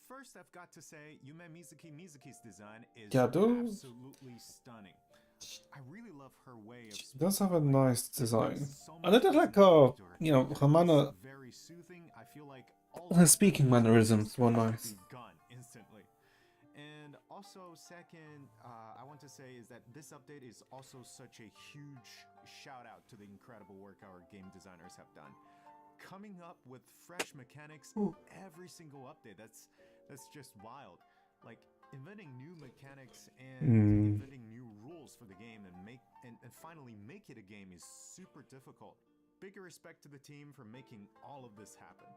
S5: First, I've got to say, Yume Mizuki's design is
S1: Yeah, dude.
S5: absolutely stunning. I really love her way of
S1: She does have a nice design.
S5: so
S1: And I did
S5: much
S1: like her,
S5: personality to her
S1: you know,
S5: character.
S1: her manner,
S5: It's very soothing. I feel like all
S1: her
S5: of
S1: speaking mannerisms were
S5: be
S1: nice.
S5: gone instantly. And also, second, I want to say is that this update is also such a huge shout out to the incredible work our game designers have done. Coming up with fresh mechanics every single update. That's just wild. Like inventing new mechanics and inventing new rules for the game and finally make it a game is super difficult. Big respect to the team for making all of this happen.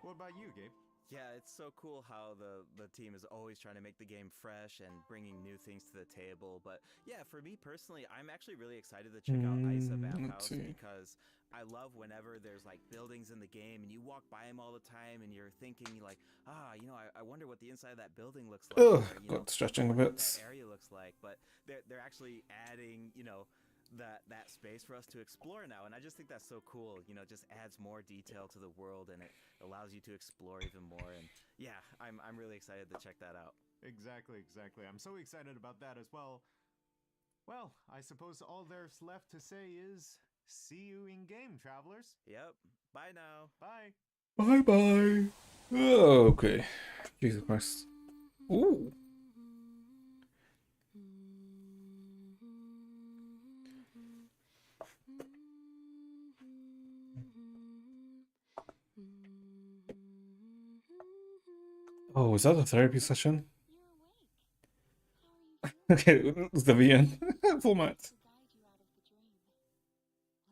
S5: What about you, Gabe?
S4: Yeah, it's so cool how the team is always trying to make the game fresh and bringing new things to the table. But yeah, for me personally, I'm actually really excited to check out Isa
S1: let's
S4: Bathhouse
S1: see.
S4: because I love whenever there's like buildings in the game and you walk by them all the time and you're thinking like, I wonder what the inside of that building looks like.
S1: Ugh,
S4: or,
S1: got stretching a
S4: what
S1: bit.
S4: that area looks like. But they're actually adding, that space for us to explore now, and I just think that's so cool. Just adds more detail to the world, and it allows you to explore even more. And yeah, I'm really excited to check that out.
S5: Exactly. I'm so excited about that as well. Well, I suppose all there's left to say is see you in game, travelers.
S4: Yep. Bye now.
S5: Bye.
S1: Bye bye. Okay. Jesus Christ. Ooh. Oh, is that a therapy session?
S2: You're awake. How are you
S1: Okay, it's the VN format.
S2: to guide you out of the dream?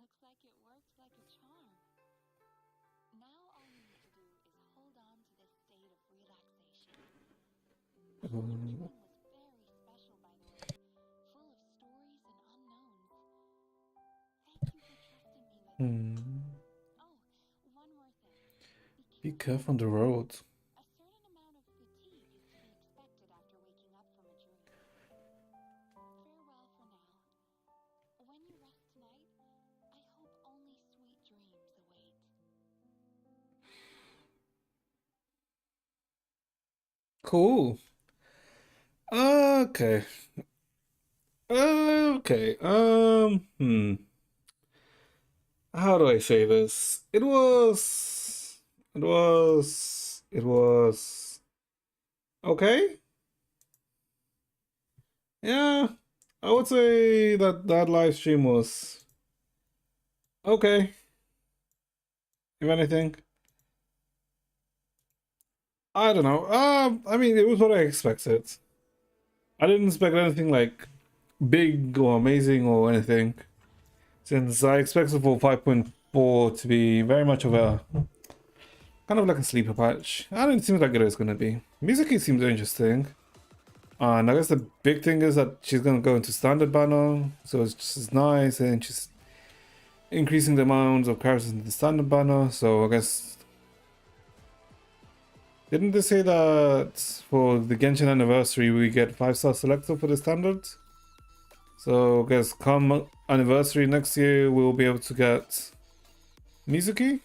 S2: Looks like it worked like a charm. Now all you need to do is hold on to this
S1: Hmm.
S2: Oh, one more thing.
S1: Be careful on the road.
S2: A certain amount of fatigue is to be expected after waking up from a dream. Farewell for now. When you rest tonight, I hope only sweet dreams await.
S1: Cool. Okay. Okay. How do I say this? It was okay. Yeah, I would say that live stream was okay, if anything. I don't know. I mean, it was what I expected. I didn't expect anything like big or amazing or anything, since I expected for 5.4 to be very much of a kind of like a sleeper patch. I didn't seem like it was gonna be. Mizuki seems interesting. And I guess the big thing is that she's gonna go into standard banner, so it's just nice, and she's increasing the amount of characters in the standard banner. So I guess, didn't they say that for the Genshin anniversary we get 5-star selector for the standard? So I guess come anniversary next year we'll be able to get Mizuki.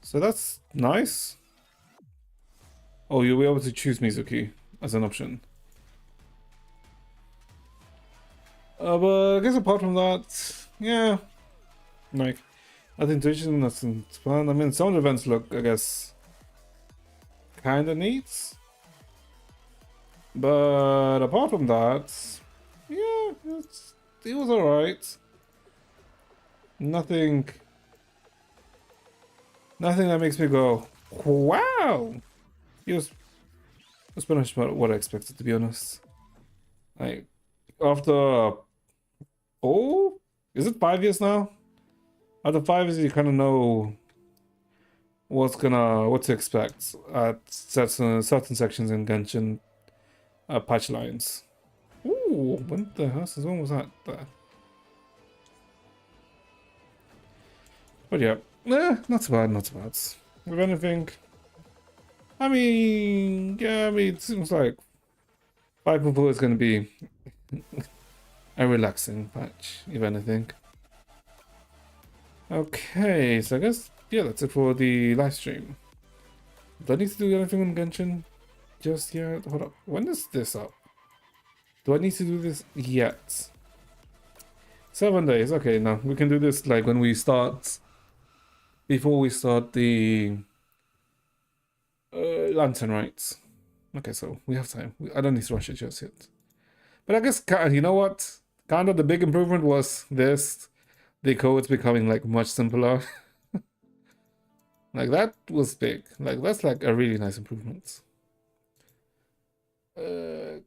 S1: So that's nice. Oh, you'll be able to choose Mizuki as an option. But I guess apart from that, yeah, like nothing too interesting, nothing fun. I mean, some of the events look, I guess, kind of neat. But apart from that, yeah, it was alright. Nothing that makes me go, wow! It was pretty much what I expected, to be honest. Like, after, oh, is it 5 years now? After 5 years, you kind of know what to expect at certain sections in Genshin patch lines. Ooh, when was that? But yeah, not so bad, not so bad. If anything, I mean, yeah, I mean, it seems like 5.4 is going to be a relaxing patch, if anything. Okay, so I guess, yeah, that's it for the live stream. Do I need to do anything on Genshin just yet? Hold up, when is this up? Do I need to do this yet? 7 days, okay, no, we can do this like when we start, before we start the lantern rites. Okay, so we have time. I don't need to rush it just yet. But I guess, you know what? Kind of the big improvement was this. The code's becoming like much simpler. Like that was big. Like that's like a really nice improvement. Okay.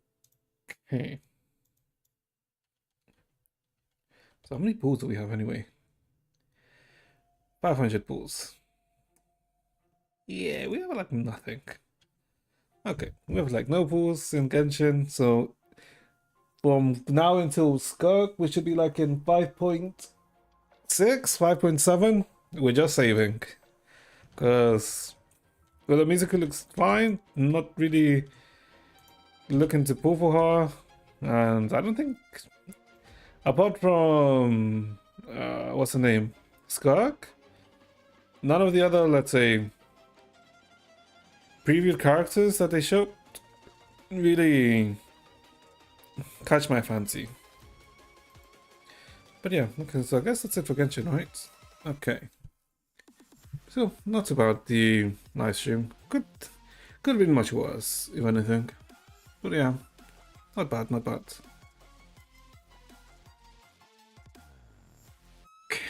S1: So how many pools do we have anyway? 500 pools. Yeah, we have like nothing. Okay, we have like no pools in Genshin, so from now until Skirk, we should be like in 5.6, 5.7. We're just saving. Because the music looks fine. I'm not really looking to pull for her. And I don't think, apart from, what's her name? Skirk? None of the other, let's say, preview characters that they showed really catch my fancy. But yeah, okay, so I guess that's it for Genshin, right? Okay. So, not about the live stream. Could have been much worse, if anything. But yeah, not bad, not bad.